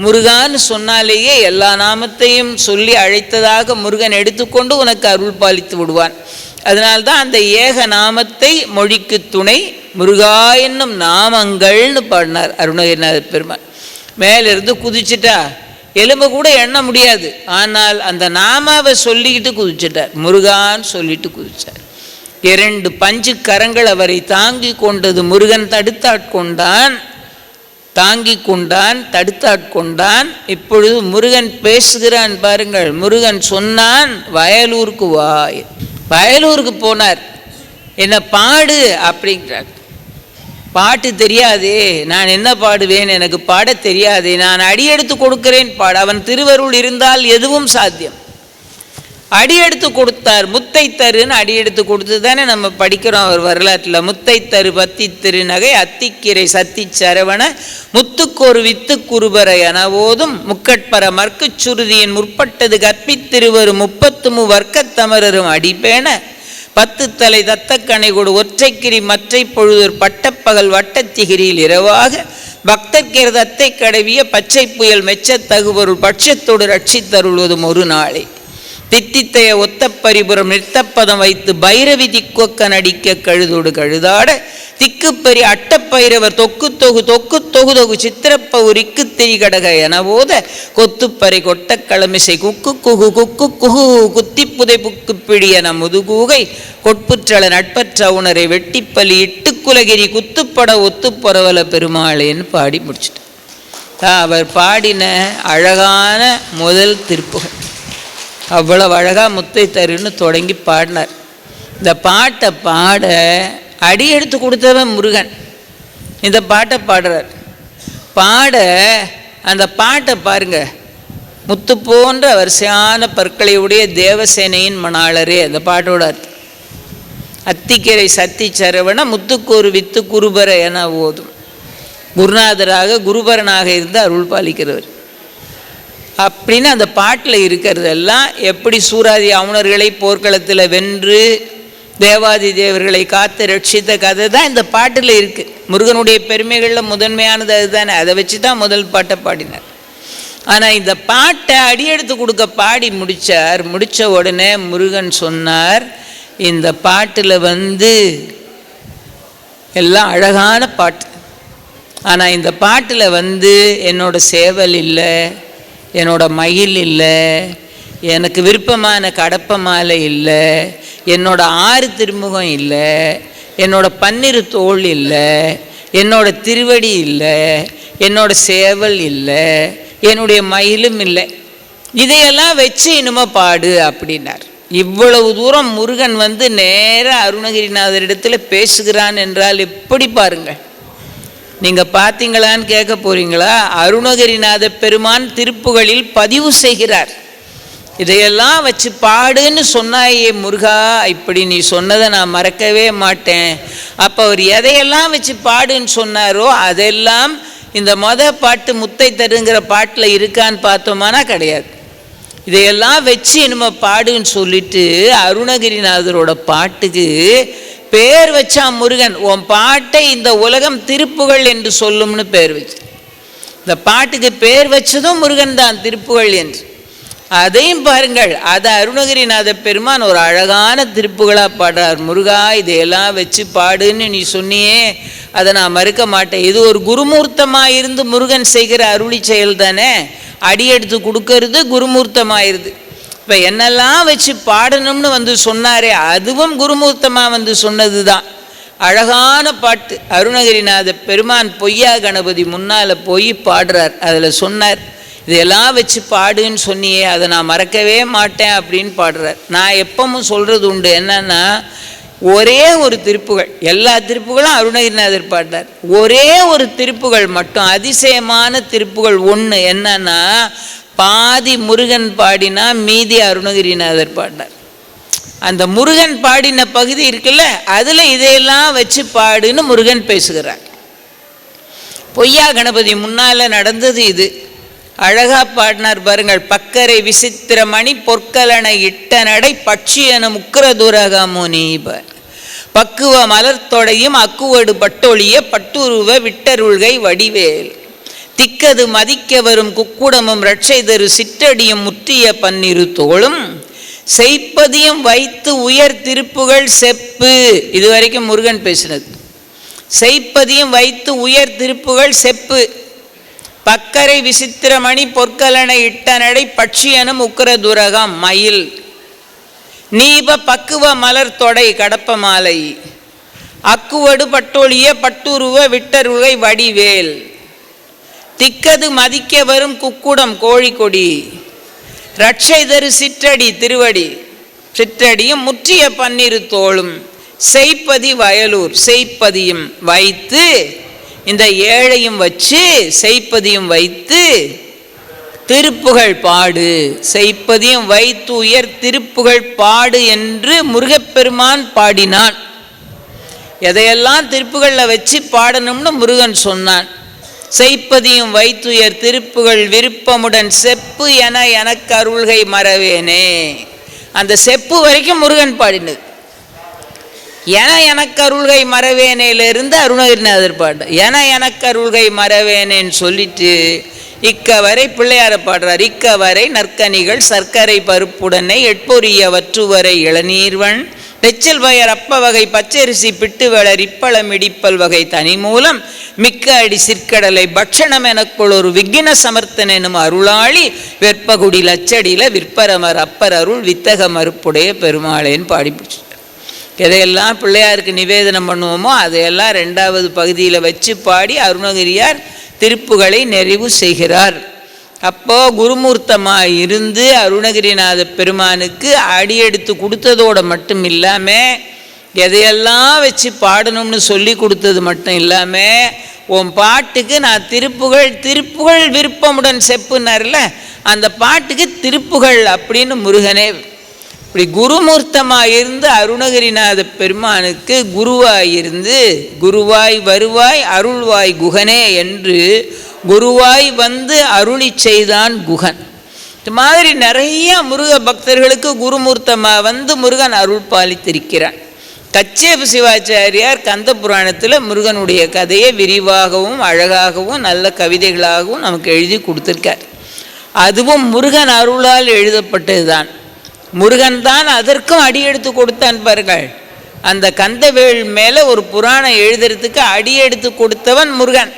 முருகான்னு சொன்னாலேயே எல்லா நாமத்தையும் சொல்லி அழைத்ததாக முருகன் எடுத்துக்கொண்டு உனக்கு அருள் பாலித்து விடுவான். அதனால்தான் அந்த ஏக நாமத்தை மொழிக்கு துணை முருகா என்னும் நாமங்கள்னு பாடினார் அருணகிரிநாத பெருமான். மேலிருந்து குதிச்சுட்டா எலும்பு கூட எண்ண முடியாது. ஆனால் அந்த நாமாவை சொல்லிக்கிட்டு குதிச்சிட்டார். முருகான்னு சொல்லிட்டு குதிச்சார். 2 பஞ்சு கரங்கள் அவரை தாங்கி கொண்டது. முருகன் தடுத்தாட்கொண்டான், தாங்கி கொண்டான், தடுத்தாட்கொண்டான். இப்பொழுது முருகன் பேசுகிறான் பாருங்கள். முருகன் சொன்னான், வயலூருக்கு வாய். வயலூருக்கு போனார். என்ன பாடு அப்படிங்கிறார். பாட்டு தெரியாதே, நான் என்ன பாடுவேன், எனக்கு பாட தெரியாதே, நான் அடியெடுத்து கொடுக்கிறேன் பாடு. அவன் திருவருள் இருந்தால் எதுவும் சாத்தியம். அடியெடுத்து கொடுத்தார். முத்தை தருன்னு அடியெடுத்து கொடுத்து தானே நம்ம படிக்கிறோம் அவர் வரலாற்றில். முத்தை தரு பத்தி திருநகை அத்திக்கிரை சத்தி சரவண முத்துக்கொரு வித்து குருபர என ஓதும் முக்கட்பர மர்க்கு சுருதியின் முற்பட்டது கற்பித்திருவரு 30 வர்க்கத்தமரரும் அடிப்பேன 10 தலை தத்தக்கணை கொடு ஒற்றைக்கிரி மற்றை பொழுதூர் பட்டப்பகல் வட்டத்திகிரியில் இரவாக பக்தர்கிற தத்தை கடவிய பச்சை புயல் மெச்ச தகுபொருள் பட்சத்தோடு ரட்சித்தருள்வதும் ஒரு நாளே. தித்தித்தைய ஒத்த பரிபுரம் நிறுத்தப்பதம் வைத்து பைரவி திக்கொக்க நடிக்க கழுதோடு கழுதாட திக்குப்பெரிய அட்டப்பைரவர் தொக்கு தொகு தொக்கு தொகு தொகு சித்திரப்பவுரிக்கு திரிகடக என போத கொத்துப்பறை கொட்ட களமிசை குக்கு குகு குக்கு குகு குத்திப்புதை புக்கு பிடி என முதுகூகை கொட்புற்றள நட்பற்ற உணரை வெட்டிப்பலி இட்டுக்குலகிரி குத்துப்பட ஒத்துப்பொறவல பெருமாளேன்னு பாடி முடிச்சுட்டு அவர் பாடின அழகான முதல் திருப்புகழ். அவ்வளவு அழகாக முத்தை தருன்னு தொடங்கி பாடினார். இந்த பாட்டை பாட அடி எடுத்து கொடுத்தவன் முருகன். இந்த பாட்டை பாடுறார். பாட அந்த பாட்டை பாருங்க. முத்து போன்ற வரிசையான பற்களையுடைய தேவசேனையின் மணாளரே அந்த பாட்டோட அர்த்தம். அத்திக்கிரை சத்தி சரவண முத்துக்கோரு வித்து குருபர என ஓதும். குருநாதராக குருபரனாக இருந்து அருள் பாலிக்கிறவர் அப்படின்னு அந்த பாட்டில் இருக்கிறதெல்லாம் எப்படி சூராதி அவுணர்களை போர்க்களத்தில் வென்று தேவாதி தேவர்களை காத்து ரட்சித்த கதை தான் இந்த பாட்டில் இருக்குது. முருகனுடைய பெருமைகளில் முதன்மையானது அதுதானே. அதை வச்சு தான் முதல் பாட்டை பாடினார். ஆனால் இந்த பாட்டை அடியெடுத்து கொடுக்க பாடி முடித்தார். முடித்த உடனே முருகன் சொன்னார், இந்த பாட்டில் எல்லாம் அழகான பாட்டு. ஆனால் இந்த பாட்டில் என்னோட சேவல் இல்லை, என்னோட மயில் இல்லை, எனக்கு விருப்பமான கடப்ப மாலை இல்லை, என்னோட 6 திருமுகம் இல்லை, என்னோட 12 தோள் இல்லை, என்னோட திருவடி இல்லை, என்னோட சேவல் இல்லை, என்னுடைய மயிலும் இல்லை, இதையெல்லாம் வச்சு இனிமே பாடு அப்படின்னார். இவ்வளவு தூரம் முருகன் நேராக அருணகிரிநாதரிடத்தில் பேசுகிறான் என்றால் எப்படி பாருங்கள். நீங்கள் பார்த்தீங்களான்னு கேட்க போகிறீங்களா? அருணகிரிநாத பெருமான் திருப்புகளில் பதிவு செய்கிறார். இதையெல்லாம் வச்சு பாடுன்னு சொன்னாயே முருகா, இப்படி நீ சொன்னதை நான் மறக்கவே மாட்டேன். அப்போ அவர் எதையெல்லாம் வச்சு பாடுன்னு சொன்னாரோ அதெல்லாம் இந்த பாட்டு முத்தை தருங்கிற பாட்டில் இருக்கான்னு பார்த்தோமானா கிடையாது. இதையெல்லாம் வச்சு இனிமே பாடுன்னு சொல்லிட்டு அருணகிரிநாதரோட பாட்டுக்கு பேர் வச்சா முருகன். உன் பாட்டை இந்த உலகம் திருப்புகள் என்று சொல்லும்னு பேர் வச்சு. இந்த பாட்டுக்கு பேர் வச்சதும் முருகன் தான், திருப்புகள் என்று. அதையும் பாருங்கள். அதை அருணகிரிநாத பெருமான் ஒரு அழகான திருப்புகளாக பாடுறார். முருகா இதையெல்லாம் வச்சு பாடுன்னு நீ சொன்னியே, அதை நான் மறுக்க மாட்டேன். இது ஒரு குருமூர்த்தமாக இருந்து முருகன் செய்கிற அருளி செயல் தானே. அடியெடுத்து கொடுக்கறது குருமூர்த்தமாயிருது. இப்போ என்னெல்லாம் வச்சு பாடணும்னு வந்து சொன்னாரே, அதுவும் குருமூர்த்தமாக வந்து சொன்னது தான். அழகான பாட்டு. அருணகிரிநாத பெருமான் பொய்யா கணபதி முன்னால் போய் பாடுறார். அதில் சொன்னார், இதெல்லாம் வச்சு பாடுன்னு சொன்னியே, அதை நான் மறக்கவே மாட்டேன் அப்படின்னு பாடுறார். நான் எப்பவும் சொல்கிறது உண்டு, என்னன்னா ஒரே ஒரு திருப்புகள், எல்லா திருப்புகளும் அருணகிரிநாதர் பாடுறார். ஒரே ஒரு திருப்புகள் மட்டும் அதிசயமான திருப்புகள் ஒன்று என்னன்னா, பாதி முருகன் பாடினா மீதி அருணகிரிநாதர் பாடினார். அந்த முருகன் பாடின பகுதி இருக்குல்ல, அதில் இதையெல்லாம் வச்சு பாடுன்னு முருகன் பேசுகிறார். பொய்யா கணபதி முன்னால் நடந்தது இது. அழகா பாடினார் பாருங்கள். பக்கரை விசித்திரமணி பொற்கலனை இட்ட நடை பட்சியன முக்கரதுரக முனீப பக்குவ மலர்த்தொடையும் அக்குவடு பட்டொழிய பட்டுருவ விட்டருள்கை வடிவேல் திக்கது மதிக்க வரும் குக்குடமும் ரட்சை தரு சிற்றடியும் முற்றிய பன்னிரு தோளும் செய்ப்பதியும் வைத்து உயர் திருப்புகள் செப்பு. இதுவரைக்கும் முருகன் பேசினது. செய்ப்பதியும் வைத்து உயர் திருப்புகள் செப்பு. பக்கரை விசித்திரமணி பொற்கலனை இட்ட நடை பட்சியனும் உக்கர துரகம் மயில் நீப பக்குவ மலர் தொடை கடப்ப மாலை அக்குவடு பட்டொழிய பட்டுருவ விட்டருகை வடிவேல் திக்கது மதிக்க வரும் குக்குடம் கோழிக்கொடி ரட்சை தரு சிற்றடி திருவடி சிற்றடியும் முற்றிய பன்னிரு தோளும் செய்ப்பதி வயலூர் செய்ப்பதியும் வைத்து, இந்த ஏழையும் வச்சு செய்ப்பதியும் வைத்து திருப்புகழ் பாடு, செய்ப்பதியும் வைத்து உயர் திருப்புகழ் பாடு என்று முருகப்பெருமான் பாடினான். எதையெல்லாம் திருப்புகளில் வச்சு பாடணும்னு முருகன் சொன்னான். செய்ப்பதியும் வைத்துயர் திருப்புகள் விருப்பமுடன் செப்பு என எனக்கு அருள்கை மறவேனே. அந்த செப்பு வரைக்கும் முருகன் பாடினது. எனக்கு அருள்கை மறவேனேலிருந்து அருணகிரிநாதர் பாடு. எனக்கு அருள்கை மறவேனேன்னு சொல்லிட்டு இக்கவரை பிள்ளையார பாடுறார். இக்கவரை நற்கனிகள் சர்க்கரை பருப்புடனே எட்பொரிய வற்றுவரை இளநீர்வன் நெச்சல் வயர் அப்ப வகை பச்சரிசி பிட்டு வளர் இப்பளம் இடிப்பல் வகை தனி மூலம் மிக்க அடி சிற்கடலை பட்சணம் எனக்குள் ஒரு விக்கின சமர்த்தன் எனும் அருளாளி வெற்பகுடி லச்சடியில் விற்பரமர் அப்பர் அருள் வித்தக மறுப்புடைய பெருமாளேன்னு பாடி பிடிச்சி. எதையெல்லாம் பிள்ளையாருக்கு நிவேதனம் பண்ணுவோமோ அதையெல்லாம் 2வது பகுதியில் வச்சு பாடி அருணகிரியார் திருப்புகளை நிறைவு செய்கிறார். அப்போ குருமூர்த்தமாக இருந்து அருணகிரிநாத பெருமானுக்கு அடியெடுத்து கொடுத்ததோடு மட்டும் இல்லாமல் எதையெல்லாம் வச்சு பாடணும்னு சொல்லி கொடுத்தது மட்டும் இல்லாமல் உன் பாட்டுக்கு நான் திருப்புகழ் விருப்பமுடன் செப்புனார்ல, அந்த பாட்டுக்கு திருப்புகழ் அப்படின்னு முருகனே இப்படி குருமூர்த்தமாக இருந்து அருணகிரிநாத பெருமானுக்கு குருவாய் இருந்து குருவாய் வருவாய் அருள்வாய் குகனே என்று குருவாய் வந்து அருளி செய்தான் குகன். இது மாதிரி நிறைய முருக பக்தர்களுக்கு குருமூர்த்தமாக வந்து முருகன் அருள் பாலித்திருக்கிறான். கச்சேப சிவாச்சாரியார் கந்த புராணத்தில் முருகனுடைய கதையை விரிவாகவும் அழகாகவும் நல்ல கவிதைகளாகவும் நமக்கு எழுதி கொடுத்துருக்கார். அதுவும் முருகன் அருளால் எழுதப்பட்டது தான். முருகன் தான் அதற்கும் அடியெடுத்து கொடுத்தான் பாருங்கள். அந்த கந்தவேள் மேலே ஒரு புராணம் எழுதுறதுக்கு அடியெடுத்து கொடுத்தவன் முருகன்.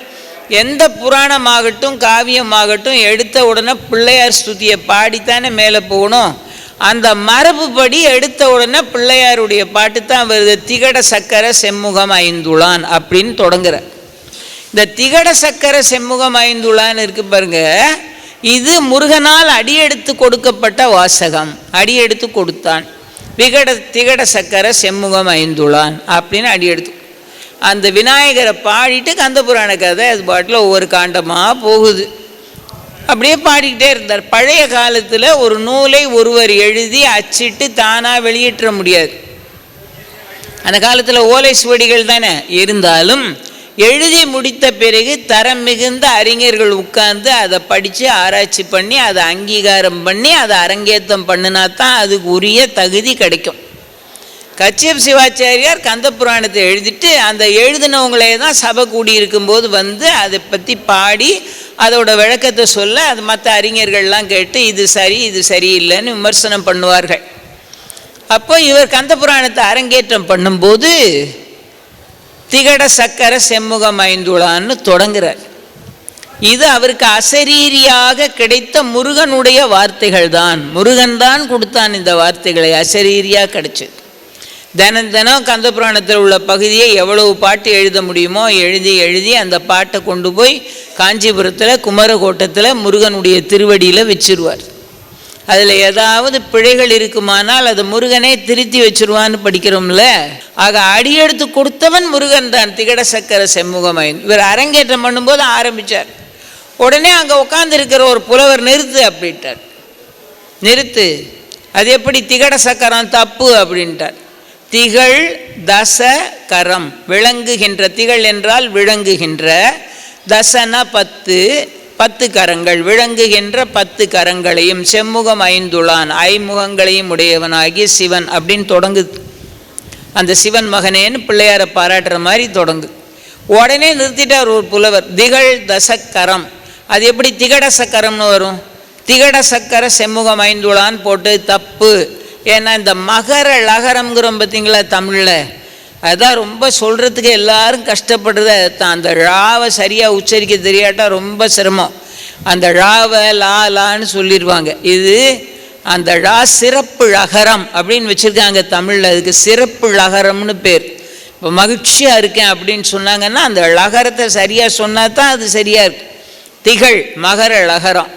எந்த புராணமாகட்டும் காவியமாகட்டும் எடுத்த உடனே பிள்ளையார் ஸ்துதியை பாடித்தானே மேலே போகணும். அந்த மரபுப்படி எடுத்த உடனே பிள்ளையாருடைய பாட்டு தான் வருது. திகட சக்கர செம்முகம் ஐந்துளான் அப்படின்னு தொடங்குற. இந்த திகட சக்கர செம்முகம் ஐந்துளான்னு இருக்கு பாருங்க, இது முருகனால் அடியெடுத்து கொடுக்கப்பட்ட வாசகம். அடியெடுத்து கொடுத்தான். திகட சக்கர செம்முகம் ஐந்துளான் அப்படின்னு அடியெடுத்து அந்த விநாயகரை பாடிட்டு கந்த புராண கதை அது பாட்டில் ஒவ்வொரு காண்டமாக போகுது. அப்படியே பாடிக்கிட்டே இருந்தார். பழைய காலத்தில் ஒரு நூலை ஒருவர் எழுதி அச்சிட்டு தானாக வெளியிட்ட முடியாது. அந்த காலத்தில் ஓலை சுவடிகள் தானே இருந்தாலும் எழுதி முடித்த பிறகு தரம் மிகுந்த அறிஞர்கள் உட்கார்ந்து அதை படித்து ஆராய்ச்சி பண்ணி அதை அங்கீகாரம் பண்ணி அதை அரங்கேற்றம் பண்ணினா தான் அதுக்கு உரிய தகுதி கிடைக்கும். கச்சேப் சிவாச்சாரியார் கந்த புராணத்தை எழுதிட்டு அந்த எழுதினவங்களே தான் சபை கூடி இருக்கும்போது வந்து அதை பற்றி பாடி அதோட விளக்கத்தை சொல்ல அது மற்ற அறிஞர்கள்லாம் கேட்டு இது சரி இது சரியில்லைன்னு விமர்சனம் பண்ணுவார்கள். அப்போ இவர் கந்த புராணத்தை அரங்கேற்றம் பண்ணும்போது திகட சக்கர செம்முகம் ஐந்துளான்னு தொடங்குறார். இது அவருக்கு அசரீரியாக கிடைத்த முருகனுடைய வார்த்தைகள் தான். முருகன் தான் கொடுத்தான் இந்த வார்த்தைகளை, அசரீரியாக கிடைச்சது. தினம் தினம் கந்த புராணத்தில் உள்ள பகுதியை எவ்வளவு பாட்டு எழுத முடியுமோ எழுதி அந்த பாட்டை கொண்டு போய் காஞ்சிபுரத்தில் குமரகோட்டத்தில் முருகனுடைய திருவடியில் வச்சிருவார். அதில் ஏதாவது பிழைகள் இருக்குமானால் அது முருகனே திருத்தி வச்சிருவான்னு படிக்கிறோம்ல. ஆக அடியெடுத்து கொடுத்தவன் முருகன் தான். திகட சக்கர செம்முகமாய் இவர் அரங்கேற்றம் பண்ணும்போது ஆரம்பித்தார். உடனே அங்கே உட்கார்ந்துருக்கிற ஒரு புலவர் நிறுத்து அப்படின்ட்டார். நிறுத்து, அது எப்படி திகட சக்கரம் தப்பு அப்படின்ட்டார். திகழ் தச கரம், விளங்குகின்ற, திகழ் என்றால் விளங்குகின்ற, தசன 10 கரங்கள், விளங்குகின்ற 10 கரங்களையும் செம்முகம் ஐந்துளான், ஐமுகங்களையும் உடையவனாகி சிவன் அப்படின்னு தொடங்குது. அந்த சிவன் மகனேன்னு பிள்ளையாரை பாராட்டுற மாதிரி தொடங்கு. உடனே நிறுத்திட்டார் ஒரு புலவர். திகழ் தசக்கரம், அது எப்படி திகட சக்கரம்னு வரும்? திகட சக்கர செம்முகம் ஐந்துளான் போட்டு தப்பு. ஏன்னா இந்த மகர லகரம்ங்கிறோம் பார்த்தீங்களா தமிழில், அதுதான் ரொம்ப சொல்கிறதுக்கு எல்லாரும் கஷ்டப்படுறது. அதுதான் அந்த ழாவை சரியாக உச்சரிக்க தெரியாட்டா ரொம்ப சிரமம். அந்த ழாவை லான்னு சொல்லிடுவாங்க. இது அந்த ழா சிறப்பு லகரம் அப்படின்னு வச்சுருக்காங்க தமிழில். அதுக்கு சிறப்பு லகரம்னு பேர். இப்போ மகிழ்ச்சியாக இருக்கேன் அப்படின்னு சொன்னாங்கன்னா அந்த லகரத்தை சரியாக சொன்னால் தான் அது சரியாக இருக்கு. திகழ் மகர லகரம்.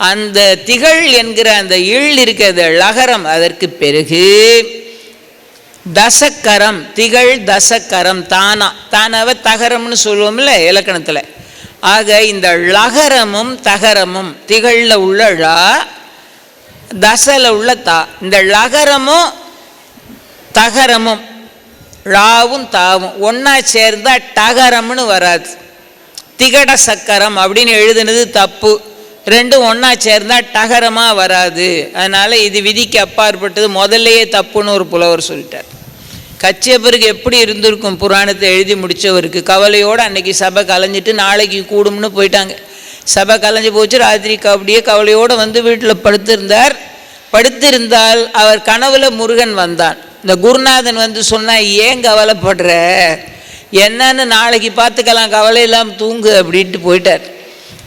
அந்த திகழ் என்கிற அந்த இல் இருக்கிறது லகரம். அதற்கு பிறகு தசக்கரம், திகழ் தசக்கரம், தானாவை தகரம்னு சொல்லுவோம்ல இலக்கணத்தில். ஆக இந்த லகரமும் தகரமும், திகழில் உள்ள ழா, தசல உள்ள தா, இந்த லகரமும் தகரமும் ழாவும் தாவும் ஒன்றா சேர்ந்தால் டகரம்னு வராது. திகட சக்கரம் அப்படின்னு எழுதுனது தப்பு. ரெண்டும் ஒன்றா சேர்ந்தால் டகரமாக வராது. அதனால் இது விதிக்கு அப்பாற்பட்டது, முதல்லையே தப்புன்னு ஒரு புலவர் சொல்லிட்டார். கச்சியப்பருக்கு எப்படி இருந்திருக்கும் புராணத்தை எழுதி முடித்தவருக்கு? கவலையோடு அன்றைக்கி சபை கலைஞ்சிட்டு நாளைக்கு கூடும்னு போயிட்டாங்க. சபை கலைஞ்சி போச்சு. ராத்திரி அப்படியே கவலையோடு வந்து வீட்டில் படுத்திருந்தால் அவர் கனவுல முருகன் வந்தான். இந்த குருநாதன் வந்து சொன்னால், ஏன் கவலைப்படுற, என்னன்னு நாளைக்கு பார்த்துக்கலாம், கவலை இல்லாமல் தூங்கு அப்படின்ட்டு போயிட்டார்.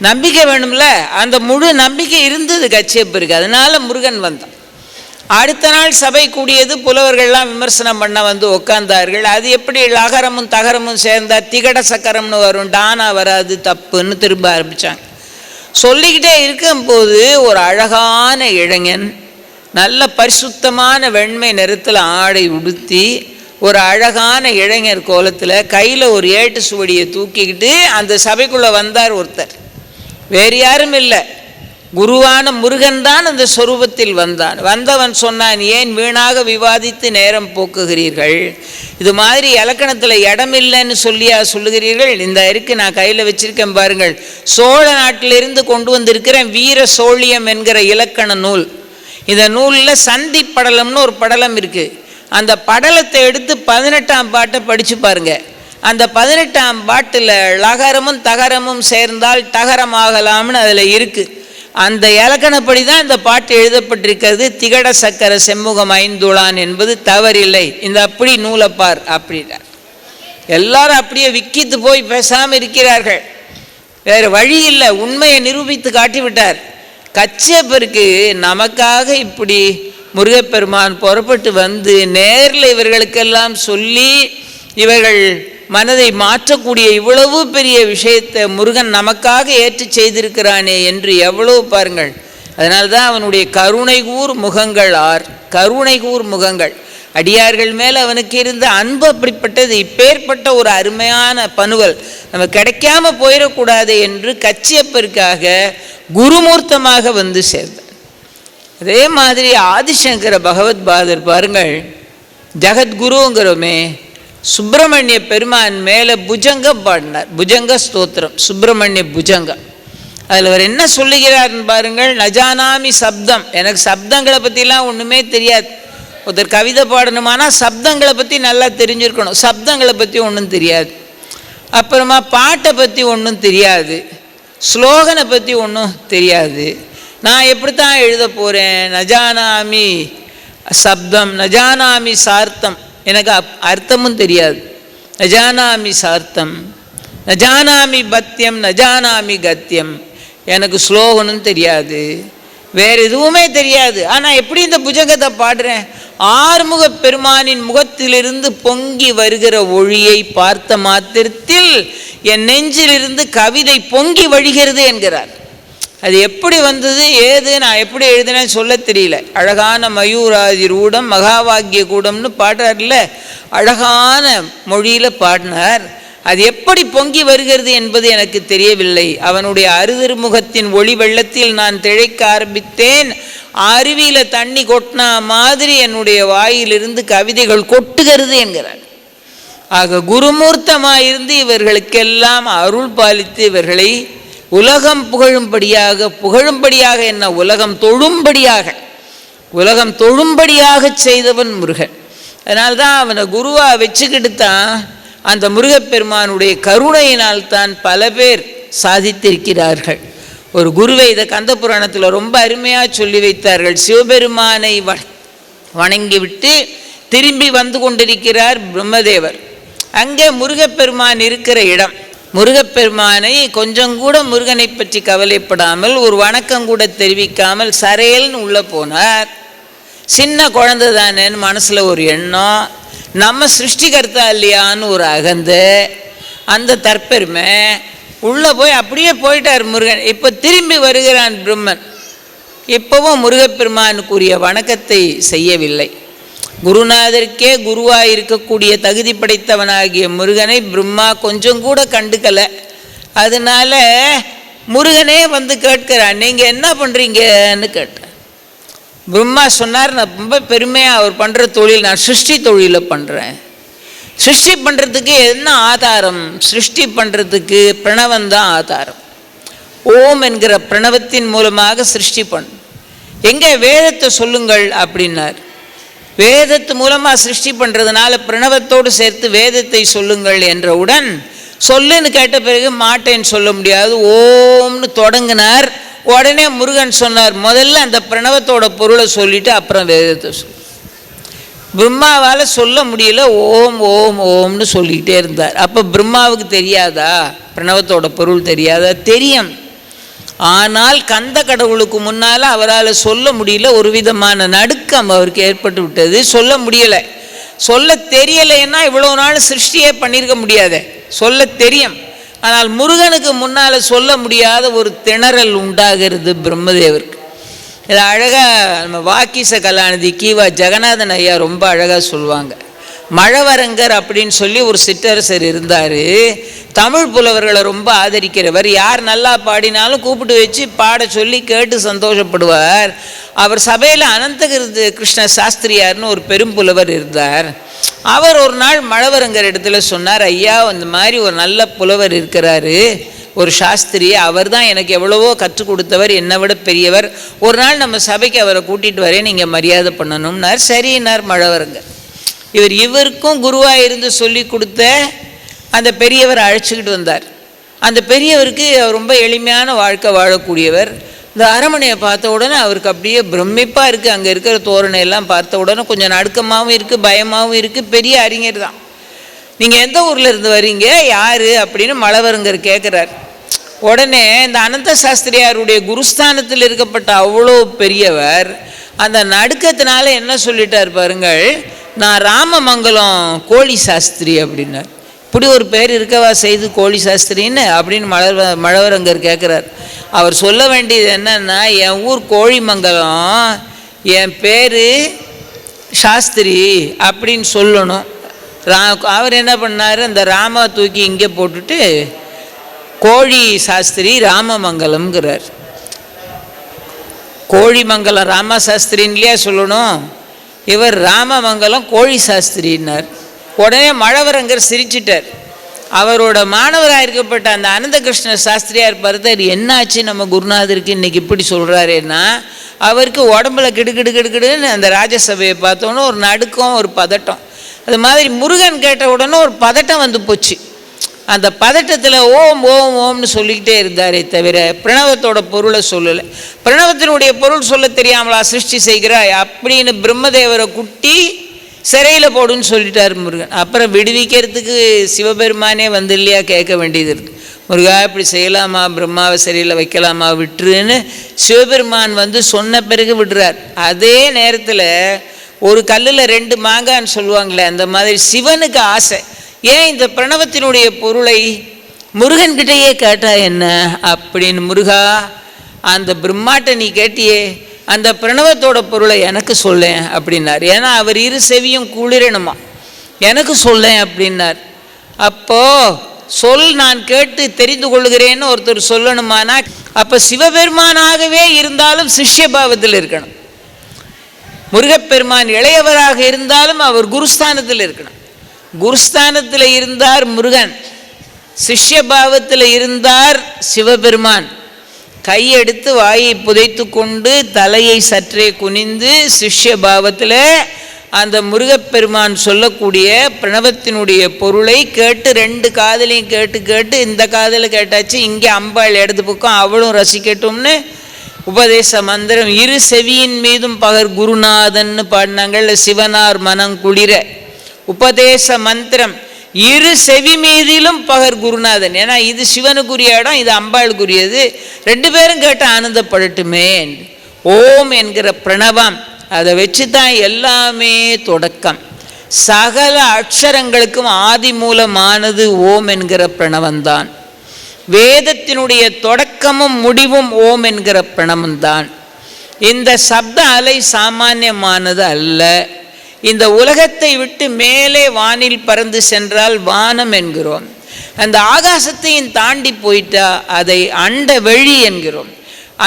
நம்பிக்கை வேணும்ல, அந்த முழு நம்பிக்கை இருந்தது கச்சியப்பருக்கு. அதனால முருகன் வந்தான். அடுத்த நாள் சபை கூடியது. புலவர்கள்லாம் விமர்சனம் பண்ண வந்து உட்கார்ந்தார்கள். அது எப்படி லகரமும் தகரமும் சேர்ந்தா திகட சக்கரம்னு வரும், டானா வராது, தப்புன்னு திரும்ப ஆரம்பித்தாங்க. சொல்லிக்கிட்டே இருக்கும்போது ஒரு அழகான இளைஞன், நல்ல பரிசுத்தமான வெண்மை நிறத்தில் ஆடை உடுத்தி, ஒரு அழகான இளைஞர் கோலத்தில் கையில் ஒரு ஏட்டு சுவடியை தூக்கிக்கிட்டு அந்த சபைக்குள்ளே வந்தார் ஒருத்தர். வேறு யாரும் இல்லை, குருவான முருகன் தான் அந்த சொரூபத்தில் வந்தான். வந்தவன் சொன்னான், ஏன் வீணாக விவாதித்து நேரம் போக்குகிறீர்கள்? இது மாதிரி இலக்கணத்தில் இடமில்லைன்னு சொல்லுகிறீர்கள்? இந்த இருக்கு, நான் கையில் வச்சிருக்கேன் பாருங்கள், சோழ நாட்டிலிருந்து கொண்டு வந்திருக்கிறேன் வீர சோழியம் என்கிற இலக்கண நூல். இந்த நூலில் சந்தி படலம்னு ஒரு படலம் இருக்குது. அந்த படலத்தை எடுத்து 18ஆம் பாட்டை படித்து பாருங்க. அந்த 18ஆம் பாட்டில் லகரமும் தகரமும் சேர்ந்தால் டகரமாகலாம்னு அதில் இருக்குது. அந்த இலக்கணப்படி தான் இந்த பாட்டு எழுதப்பட்டிருக்கிறது. திகட சக்கர செம்முகம் ஐந்துளான் என்பது தவறில்லை. இந்த அப்படி நூலப்பார் அப்படின்னா எல்லாரும் அப்படியே விக்கித்து போய் பேசாமல் இருக்கிறார்கள். வேறு வழி இல்லை, உண்மையை நிரூபித்து காட்டிவிட்டார். கச்சியப்பருக்கு நமக்காக இப்படி முருகப்பெருமான் புறப்பட்டு வந்து நேரில் இவர்களுக்கெல்லாம் சொல்லி இவர்கள் மனதை மாற்றக்கூடிய இவ்வளவு பெரிய விஷயத்தை முருகன் நமக்காக ஏற்று செய்திருக்கிறானே என்று எவ்வளவு பாருங்கள். அதனால்தான் அவனுடைய கருணைகூர் முகங்கள் கருணைகூர் முகங்கள். அடியார்கள் மேல் அவனுக்கு இருந்த அன்பு அப்படிப்பட்டது. இப்பேற்பட்ட ஒரு அருமையான பனுவல் நம்ம கிடைக்காம போயிடக்கூடாது என்று கச்சியப்பருக்காக குருமூர்த்தமாக வந்து சேர்ந்தார். அதே மாதிரி ஆதிசங்கர பகவத் பாதர் பாருங்கள், ஜகத்குருங்கிறோமே, சுப்பிரமணிய பெருமான் மேலே புஜங்கம் பாடினார். புஜங்க ஸ்தோத்திரம், சுப்பிரமணிய புஜங்கம். அதில் அவர் என்ன சொல்லுகிறார்னு பாருங்கள். நஜானாமி சப்தம், எனக்கு சப்தங்களை பற்றிலாம் ஒன்றுமே தெரியாது. ஒருத்தர் கவிதை பாடணுமானா சப்தங்களை பற்றி நல்லா தெரிஞ்சிருக்கணும். சப்தங்களை பற்றி ஒன்றும் தெரியாது. அப்புறமா பாட்டை பற்றி ஒன்றும் தெரியாது. ஸ்லோகனை பற்றி ஒன்றும் தெரியாது. நான் எப்படித்தான் எழுத போகிறேன்? நஜானாமி சப்தம், நஜானாமி சார்த்தம், எனக்கு அர்த்தமும் தெரியாது. நஜானாமி சார்த்தம், நஜானாமி பத்தியம், நஜானாமி கத்தியம், எனக்கு ஸ்லோகனும் தெரியாது, வேறு எதுவுமே தெரியாது. ஆனால் எப்படி இந்த புஜங்கத்தை பாடுறேன்? ஆறுமுக பெருமானின் முகத்திலிருந்து பொங்கி வருகிற ஒளியை பார்த்த மாத்திரத்தில் என் நெஞ்சிலிருந்து கவிதை பொங்கி வழிகிறது என்கிறார். அது எப்படி வந்தது, ஏது, நான் எப்படி எழுதினேன்னு சொல்ல தெரியல. அழகான மயூராதி ரூடம் மகாவாக்கிய கூடம்னு பாடுறார்ல, அழகான மொழியில் பாடினார். அது எப்படி பொங்கி வருகிறது என்பது எனக்கு தெரியவில்லை. அவனுடைய அருதிருமுகத்தின் ஒளி வெள்ளத்தில் நான் திளைக்க ஆரம்பித்தேன். அருவியில் தண்ணி கொட்டினா மாதிரி என்னுடைய வாயிலிருந்து கவிதைகள் கொட்டுகிறது என்கிறார். ஆக குருமூர்த்தமாயிருந்து இவர்களுக்கெல்லாம் அருள் பாலித்து இவர்களை உலகம் புகழும்படியாக என்ன, உலகம் தொழும்படியாக செய்தவன் முருகன். அதனால்தான் அவனை குருவாக வச்சுக்கிட்டு தான் அந்த முருகப்பெருமானுடைய கருணையினால் தான் பல பேர் சாதித்திருக்கிறார்கள். ஒரு குருவை இதை கந்த புராணத்தில் ரொம்ப அருமையாக சொல்லி வைத்தார்கள். சிவபெருமானை வணங்கிவிட்டு திரும்பி வந்து கொண்டிருக்கிறார் பிரம்மதேவர். அங்கே முருகப்பெருமான் இருக்கிற இடம். முருகப்பெருமானை கொஞ்சம் கூட முருகனை பற்றி கவலைப்படாமல், ஒரு வணக்கம் கூட தெரிவிக்காமல் சரையல்னு உள்ளே போனார். சின்ன குழந்தை தானேன்னு மனசில் ஒரு எண்ணம், நம்ம சிருஷ்டிகர்த்தா இல்லையான்னு ஒரு அகந்த, அந்த தற்பெருமை உள்ளே போய் அப்படியே போயிட்டார் முருகன். இப்போ திரும்பி வருகிறான் பிரம்மன். இப்போவும் முருகப்பெருமானுக்குரிய வணக்கத்தை செய்யவில்லை. குருநாதருக்கே குருவாக இருக்கக்கூடிய தகுதி படைத்தவனாகிய முருகனை பிரம்மா கொஞ்சம் கூட கண்டுக்கலை. அதனால முருகனே வந்து கேட்கிறான், நீங்கள் என்ன பண்ணுறீங்கன்னு கேட்டேன். பிரம்மா சொன்னார், நான் ரொம்ப பெருமையாக அவர் பண்ணுற தொழில், நான் சிருஷ்டி தொழிலை பண்ணுறேன். சிருஷ்டி பண்ணுறதுக்கு என்ன ஆதாரம்? சிருஷ்டி பண்ணுறதுக்கு பிரணவந்தான் ஆதாரம். ஓம் என்கிற பிரணவத்தின் மூலமாக சிருஷ்டி பண்ணு. எங்கே வேதத்தை சொல்லுங்கள் அப்படின்னார். வேதத்து மூலமாக சிருஷ்டி பண்ணுறதுனால பிரணவத்தோடு சேர்த்து வேதத்தை சொல்லுங்கள் என்றவுடன், சொல்லுன்னு கேட்ட பிறகு மாட்டேன்னு சொல்ல முடியாது, ஓம்னு தொடங்கினார். உடனே முருகன் சொன்னார், முதல்ல அந்த பிரணவத்தோட பொருளை சொல்லிட்டு அப்புறம் வேதத்தை சொல். பிரம்மாவால் சொல்ல முடியல, ஓம் ஓம் ஓம்னு சொல்லிக்கிட்டே இருந்தார். அப்போ பிரம்மாவுக்கு தெரியாதா பிரணவத்தோட பொருள்? தெரியாதா? தெரியும். ஆனால் கந்த கடவுளுக்கு முன்னால் அவரால் சொல்ல முடியல. ஒரு விதமான நடுக்கம் அவருக்கு ஏற்பட்டு விட்டது. சொல்ல முடியலை. சொல்ல தெரியலைன்னா இவ்வளோ நாள் சிருஷ்டியே பண்ணியிருக்க முடியாது. சொல்ல தெரியும், ஆனால் முருகனுக்கு முன்னால் சொல்ல முடியாத ஒரு திணறல் உண்டாகிறது பிரம்மதேவருக்கு. இதை அழகாக நம்ம வாக்கீச கலாநிதி கீவா ஜெகநாதன் ஐயா ரொம்ப அழகாக சொல்லுவாங்க. மழவரங்கர் அப்படின்னு சொல்லி ஒரு சிற்றரசர் இருந்தார். தமிழ் புலவர்களை ரொம்ப ஆதரிக்கிறவர். யார் நல்லா பாடினாலும் கூப்பிட்டு வச்சு பாட சொல்லி கேட்டு சந்தோஷப்படுவார். அவர் சபையில் அனந்த கிருஷ்ண சாஸ்திரியார்னு ஒரு பெரும் புலவர் இருந்தார். அவர் ஒரு நாள் மழவரங்கர் இடத்துல சொன்னார், ஐயா இந்த மாதிரி ஒரு நல்ல புலவர் இருக்கிறாரு, ஒரு சாஸ்திரி, அவர் தான் எனக்கு எவ்வளவோ கற்றுக் கொடுத்தவர், என்னை விட பெரியவர், ஒரு நாள் நம்ம சபைக்கு அவரை கூட்டிகிட்டு வரேன், நீங்கள் மரியாதை பண்ணணும்னார். சரின்னார் மழவரங்கர். இவருக்கும் குருவாக இருந்து சொல்லி கொடுத்த அந்த பெரியவர் அழைச்சிக்கிட்டு வந்தார். அந்த பெரியவருக்கு ரொம்ப எளிமையான வாழ்க்கை வாழக்கூடியவர். இந்த அரண்மனையை பார்த்த உடனே அவருக்கு அப்படியே பிரமிப்பாக இருக்குது. அங்கே இருக்கிற தோரணை எல்லாம் பார்த்த உடனே கொஞ்சம் நடுக்கமாகவும் இருக்குது, பயமாகவும் இருக்குது. பெரிய அறிஞர் தான். நீங்கள் எந்த ஊரில் இருந்து வரீங்க, யார் அப்படின்னு மழவரங்கர் கேட்குறார். உடனே இந்த அனந்த சாஸ்திரியாருடைய குருஸ்தானத்தில் இருக்கப்பட்ட அவ்வளோ பெரியவர் அந்த நடுக்கத்தினால என்ன சொல்லிட்டார் பாருங்கள், நான் ராமமங்கலம் கோழி சாஸ்திரி அப்படின்னார். இப்படி ஒரு பேர் இருக்கவா செய்து கோழி சாஸ்திரின்னு அப்படின்னு மழவரங்கர் கேட்குறார். அவர் சொல்ல வேண்டியது என்னன்னா, என் ஊர் கோழிமங்கலம், என் பேர் சாஸ்திரி அப்படின்னு சொல்லணும். அவர் என்ன பண்ணார், அந்த ராமா தூக்கி இங்கே போட்டுட்டு கோழி சாஸ்திரி ராமமங்கலம்ங்கிறார். கோழிமங்கலம் ராம சாஸ்திரின்னு இல்லையா சொல்லணும், இவர் ராமமங்கலம் கோழி சாஸ்திரின்னார். உடனே மழவரங்கர் சிரிச்சிட்டார். அவரோட மாணவராக இருக்கப்பட்ட அந்த அனந்த கிருஷ்ண சாஸ்திரியார் பார்த்தார், என்னாச்சு நம்ம குருநாதருக்கு இன்னைக்கு இப்படி சொல்கிறாரேன்னா, அவருக்கு உடம்புல கிடுக்கிடுன்னு அந்த ராஜசபையை பார்த்தோன்னே ஒரு நடுக்கம், ஒரு பதட்டம். அது மாதிரி முருகன் கேட்ட உடனே ஒரு பதட்டம் வந்து போச்சு. அந்த பதட்டத்தில் ஓம் ஓம் ஓம்னு சொல்லிக்கிட்டே இருந்தாரே தவிர பிரணவத்தோட பொருளை சொல்லலை. பிரணவத்தினுடைய பொருள் சொல்ல தெரியாமலா சிருஷ்டி செய்கிறாய் அப்படின்னு பிரம்மதேவரை குட்டி சிறையில் போடுன்னு சொல்லிட்டார் முருகன். அப்புறம் விடுவிக்கிறதுக்கு சிவபெருமானே வந்து இல்லையா கேட்க வேண்டியது இருக்குது. முருகா இப்படி செய்யலாமா, பிரம்மாவை சிறையில் வைக்கலாமா, விட்டுருன்னு சிவபெருமான் வந்து சொன்ன பிறகு விடுறார். அதே நேரத்தில் ஒரு கல்லில் 2 மாங்கான்னு சொல்லுவாங்களே, அந்த மாதிரி சிவனுக்கு ஆசை. ஏன் இந்த பிரணவத்தினுடைய பொருளை முருகன்கிட்டையே கேட்டா என்ன அப்படின்னு, முருகா அந்த பிரம்மாட்ட நீ கேட்டியே அந்த பிரணவத்தோட பொருளை எனக்கு சொல்லேன் அப்படின்னார். ஏன்னா அவர் 2 செவியும் குளிரணுமா, எனக்கு சொல்லேன் அப்படின்னார். அப்போ சொல், நான் கேட்டு தெரிந்து கொள்கிறேன்னு ஒருத்தர் சொல்லணுமானா அப்போ சிவபெருமானாகவே இருந்தாலும் சிஷ்யபாவத்தில் இருக்கணும். முருகப்பெருமான் இளையவராக இருந்தாலும் அவர் குருஸ்தானத்தில் இருக்கணும். குருஸ்தானத்தில் இருந்தார் முருகன், சிஷ்யபாவத்தில் இருந்தார் சிவபெருமான். கையெடுத்து வாயை புதைத்து கொண்டு தலையை சற்றே குனிந்து சிஷ்யபாவத்தில் அந்த முருகப்பெருமான் சொல்லக்கூடிய பிரணவத்தினுடைய பொருளை கேட்டு 2 காதலையும் கேட்டு இந்த காதலை கேட்டாச்சு, இங்கே அம்பாள் இடது பக்கம் அவளும் ரசிக்கட்டும்னு உபதேச மந்திரம் 2 செவியின் மீதும் பகர் குருநாதன்னு பாடினாங்கள். சிவனார் மனம் குளிர உபதேச மந்திரம் 2 செவி மீதிலும் பகர் குருநாதன். ஏன்னா இது சிவனுக்குரிய இடம், இது அம்பாளுக்குரியது. 2 பேரும் கேட்டு ஆனந்தப்படட்டுமே. ஓம் என்கிற பிரணவம், அதை வச்சு தான் எல்லாமே தொடக்கம். சகல அக்ஷரங்களுக்கும் ஆதி மூலமானது ஓம் என்கிற பிரணவந்தான். வேதத்தினுடைய தொடக்கமும் முடிவும் ஓம் என்கிற பிரணவந்தான். இந்த சப்த அலை சாமானியமானது அல்ல. இந்த உலகத்தை விட்டு மேலே வானில் பறந்து சென்றால் வானம் என்கிறோம். அந்த ஆகாசத்தையும் தாண்டி போயிட்டா அதை அண்ட வெளி என்கிறோம்.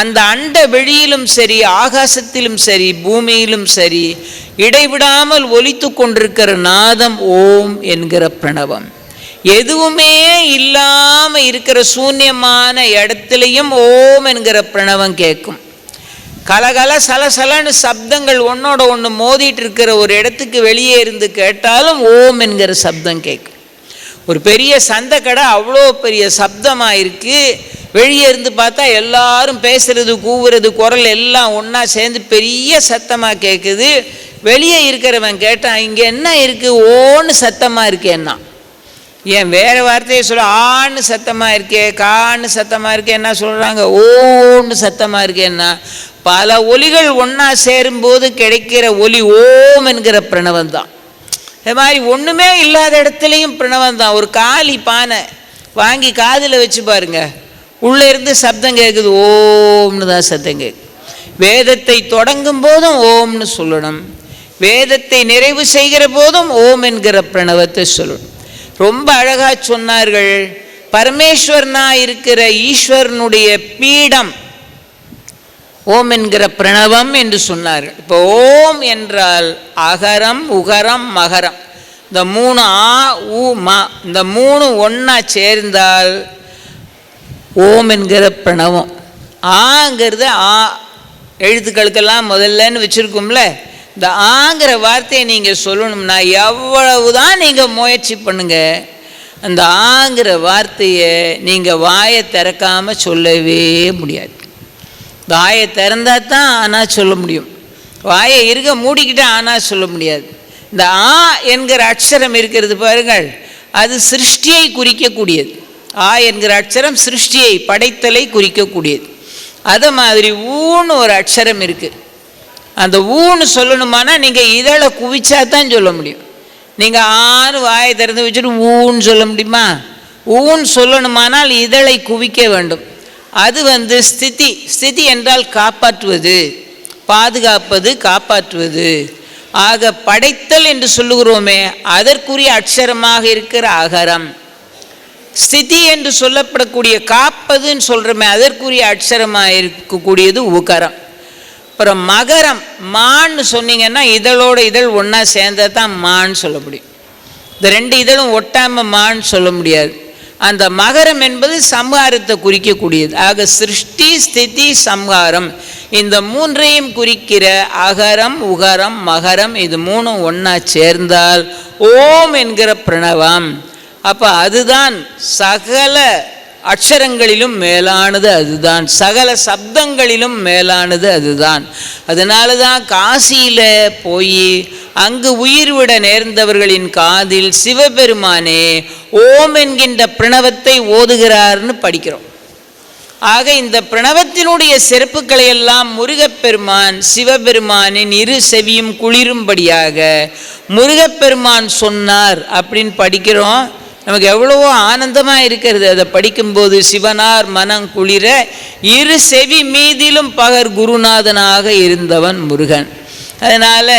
அந்த அண்ட வெளியிலும் சரி, ஆகாசத்திலும் சரி, பூமியிலும் சரி, இடைவிடாமல் ஒலித்து கொண்டிருக்கிற நாதம் ஓம் என்கிற பிரணவம். எதுவுமே இல்லாமல் இருக்கிற சூன்யமான இடத்துலையும் ஓம் என்கிற பிரணவம் கேட்கும். கலகல சலசலன்னு சப்தங்கள் ஒன்னோட ஒன்று மோதிட்டு இருக்கிற ஒரு இடத்துக்கு வெளியே இருந்து கேட்டாலும் ஓம் என்கிற சப்தம் கேட்கும். ஒரு பெரிய சந்தை கடை அவ்வளோ பெரிய சப்தமாக இருக்குது. வெளியே இருந்து பார்த்தா எல்லாரும் பேசுறது, கூவுறது, குரல் எல்லாம் ஒன்றா சேர்ந்து பெரிய சத்தமாக கேட்குது. வெளியே இருக்கிறவன் கேட்டான், இங்கே என்ன இருக்குது, ஓன்னு சத்தமாக இருக்கேன்னா. ஏன் வேறு வார்த்தையை சொல்ல, ஆன்னு சத்தமாக இருக்கே, கான்னு சத்தமாக இருக்கே, என்ன சொல்கிறாங்க, ஓன்னு சத்தமாக இருக்கேன்னா. பல ஒலிகள் ஒன்றா சேரும்போது கிடைக்கிற ஒலி ஓம் என்கிற பிரணவம் தான். இது மாதிரி ஒன்றுமே இல்லாத இடத்துலையும் பிரணவம் தான். ஒரு காலி பானை வாங்கி காதில் வச்சு பாருங்க, உள்ளே இருந்து சப்தம் கேட்குது, ஓம்னு தான் சத்தம் கேட்குது. வேதத்தை தொடங்கும் போதும் ஓம்னு சொல்லணும், வேதத்தை நிறைவு செய்கிற போதும் ஓம் என்கிற பிரணவத்தை சொல்லணும். ரொம்ப அழகாக சொன்னார்கள். பரமேஸ்வரனா இருக்கிற ஈஸ்வரனுடைய பீடம் ஓம் என்கிற பிரணவம் என்று சொன்னார்கள். இப்போ ஓம் என்றால் அகரம், உகரம், மகரம், இந்த 3 ஆ உ மா, இந்த 3 ஒன்றா சேர்ந்தால் ஓம் என்கிற பிரணவம். ஆங்கிறது ஆ எழுத்துக்களுக்கெல்லாம் முதல்லன்னு வச்சுருக்கோம்ல, இந்த ஆங்கிற வார்த்தையை நீங்கள் சொல்லணும்னா எவ்வளவுதான் நீங்கள் முயற்சி பண்ணுங்க, அந்த ஆங்கிற வார்த்தையை நீங்கள் வாயை திறக்காமல் சொல்லவே முடியாது. வாயை திறந்தால் தான் ஆனால் சொல்ல முடியும், வாயை இருக்க மூடிக்கிட்டு ஆனால் சொல்ல முடியாது. இந்த ஆ என்கிற அக்ஷரம் இருக்கிறது பாருங்கள், அது சிருஷ்டியை குறிக்கக்கூடியது. ஆ என்கிற அக்ஷரம் சிருஷ்டியை, படைத்தலை குறிக்கக்கூடியது. அதை மாதிரி ஊன்னு ஒரு அக்ஷரம் இருக்குது. அந்த ஊன்னு சொல்லணுமானா நீங்கள் இதழை குவிச்சா தான் சொல்ல முடியும். நீங்கள் ஆன்னு வாயை திறந்து வச்சுட்டு ஊன்னு சொல்ல முடியுமா? ஊன்னு சொல்லணுமானால் இதழை குவிக்க வேண்டும். அது ஸ்திதி. ஸ்திதி என்றால் காப்பாற்றுவது, பாதுகாப்பது, காப்பாற்றுவது. ஆக படைத்தல் என்று சொல்லுகிறோமே, அதற்குரிய அக்ஷரமாக இருக்கிற அகரம். ஸ்திதி என்று சொல்லப்படக்கூடிய காப்பதுன்னு சொல்கிறோமே, அதற்குரிய அக்ஷரமாக இருக்கக்கூடியது உகரம். அப்புறம் மகரம், மான்னு சொன்னீங்கன்னா இதழோட இதழ் ஒன்றா சேர்ந்தா தான் மான்னு சொல்ல முடியும். இந்த 2 இதழும் ஒட்டாமல் மான்னு சொல்ல முடியாது. அந்த மகரம் என்பது சம்ஹாரத்தை குறிக்கக்கூடியது. ஆக சிருஷ்டி, ஸ்திதி, சம்ஹாரம், இந்த 3ஐயும் குறிக்கிற அகரம், உகரம், மகரம், இது 3 ஒன்றா சேர்ந்தால் ஓம் என்கிற பிரணவம். அப்போ அதுதான் சகல அக்ஷரங்களிலும் மேலானது, அதுதான் சகல சப்தங்களிலும் மேலானது, அதுதான். அதனால தான் காசியில் போய் அங்கு உயிர் விட நேர்ந்தவர்களின் காதில் சிவபெருமானே ஓம் என்கின்ற பிரணவத்தை ஓதுகிறார்னு படிக்கிறோம். ஆக இந்த பிரணவத்தினுடைய சிறப்புகளை எல்லாம் முருகப்பெருமான் சிவபெருமானின் இரு செவியும் குளிரும்படியாக முருகப்பெருமான் சொன்னார் அப்படின்னு படிக்கிறோம். நமக்கு எவ்வளவோ ஆனந்தமாக இருக்கிறது அதை படிக்கும்போது. சிவனார் மனம் குளிர இரு செவி மீதிலும் பகர் குருநாதனாக இருந்தவன் முருகன். அதனால்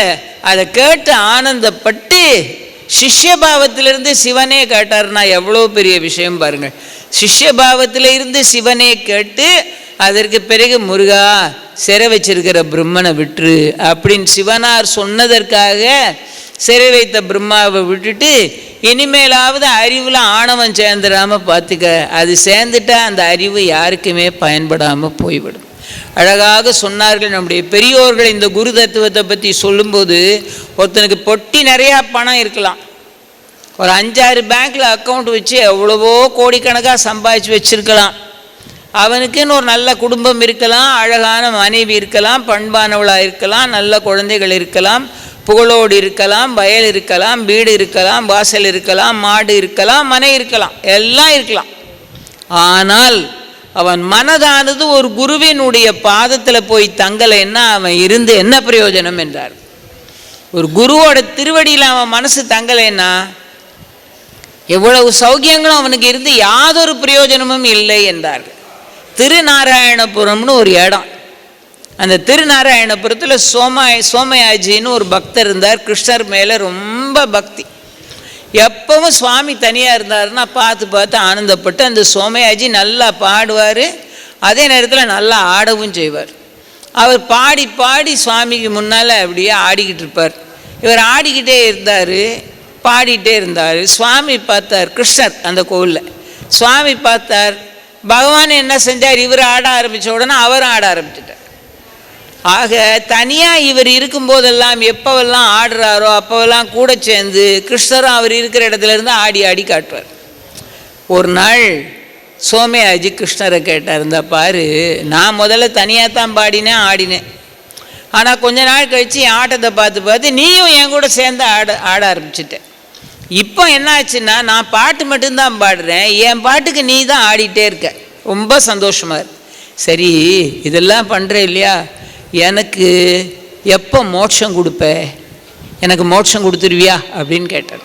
அதை கேட்டு ஆனந்தப்பட்டு சிஷ்யபாவத்திலிருந்து சிவனே கேட்டார்னா எவ்வளோ பெரிய விஷயம் பாருங்கள். சிஷ்யபாவத்தில் இருந்து சிவனே கேட்டு அதற்கு பிறகு முருகா சிறை வச்சிருக்கிற பிரம்மனை விட்டுரு அப்படின்னு சிவனார் சொன்னதற்காக சிறை வைத்த பிரம்மாவை விட்டுட்டு இனிமேலாவது அறிவில் ஆணவம் சேர்ந்துடாமல் பார்த்துக்க. அது சேர்ந்துட்டா அந்த அறிவு யாருக்குமே பயன்படாமல் போய்விடும். அழகாக சொன்னார்கள் நம்முடைய பெரியோர்கள். இந்த குரு தத்துவத்தை பற்றி சொல்லும்போது ஒருத்தனுக்கு பொட்டி நிறையா பணம் இருக்கலாம், ஒரு 5-6 பேங்க்கில் அக்கௌண்ட் வச்சு எவ்வளவோ கோடிக்கணக்காக சம்பாதிச்சு வச்சுருக்கலாம். அவனுக்குன்னு ஒரு நல்ல குடும்பம் இருக்கலாம், அழகான மனைவி இருக்கலாம், பண்பானவளாக இருக்கலாம், நல்ல குழந்தைகள் இருக்கலாம், புகழோடு இருக்கலாம், வயல் இருக்கலாம், வீடு இருக்கலாம், வாசல் இருக்கலாம், மாடு இருக்கலாம், மனை இருக்கலாம், எல்லாம் இருக்கலாம். ஆனால் அவன் மனதானது ஒரு குருவினுடைய பாதத்தில் போய் தங்கலைன்னா அவன் இருந்து என்ன பிரயோஜனம் என்றார். ஒரு குருவோட திருவடியில் அவன் மனசு தங்கலைன்னா எவ்வளவு சௌக்கியங்களும் அவனுக்கு இருந்து யாதொரு பிரயோஜனமும் இல்லை என்றார்கள். திருநாராயணபுரம்னு ஒரு இடம். அந்த திருநாராயணபுரத்தில் சோமயாஜின்னு ஒரு பக்தர் இருந்தார். கிருஷ்ணர் மேலே ரொம்ப பக்தி. எப்பவும் சுவாமி தனியாக இருந்தாருன்னா பார்த்து பார்த்து ஆனந்தப்பட்டு அந்த சோமயாஜி நல்லா பாடுவார், அதே நேரத்தில் நல்லா ஆடவும் செய்வார். அவர் பாடி பாடி சுவாமிக்கு முன்னால் அப்படியே ஆடிக்கிட்டு இருப்பார். இவர் ஆடிக்கிட்டே இருந்தார், பாடிட்டே இருந்தார். சுவாமி பார்த்தார், கிருஷ்ணர் அந்த கோவிலில் சுவாமி பார்த்தார். பகவான் என்ன செஞ்சார், இவர் ஆட ஆரம்பித்த உடனே அவரும் ஆட ஆரம்பிச்சிட்டார். ஆக தனியாக இவர் இருக்கும்போதெல்லாம் எப்போவெல்லாம் ஆடுறாரோ அப்போவெல்லாம் கூட சேர்ந்து கிருஷ்ணரும் அவர் இருக்கிற இடத்துல இருந்து ஆடி ஆடி காட்டுவார். ஒரு நாள் சோமயாஜி கிருஷ்ணரை கேட்டார், இந்த பாரு, நான் முதல்ல தனியாக தான் பாடினேன் ஆடினேன், ஆனால் கொஞ்ச நாள் கழித்து என் ஆட்டத்தை பார்த்து பார்த்து நீயும் என் கூட சேர்ந்து ஆட ஆரம்பிச்சிட்டேன். இப்போ என்ன ஆச்சுன்னா நான் பாட்டு மட்டும்தான் பாடுறேன், என் பாட்டுக்கு நீ தான் ஆடிட்டே இருக்க, ரொம்ப சந்தோஷமாக இருக்கு. சரி இதெல்லாம் பண்ணுறேன் இல்லையா, எனக்கு எப்போ மோட்சம் கொடுப்ப, எனக்கு மோட்சம் கொடுத்துருவியா அப்படின்னு கேட்டார்.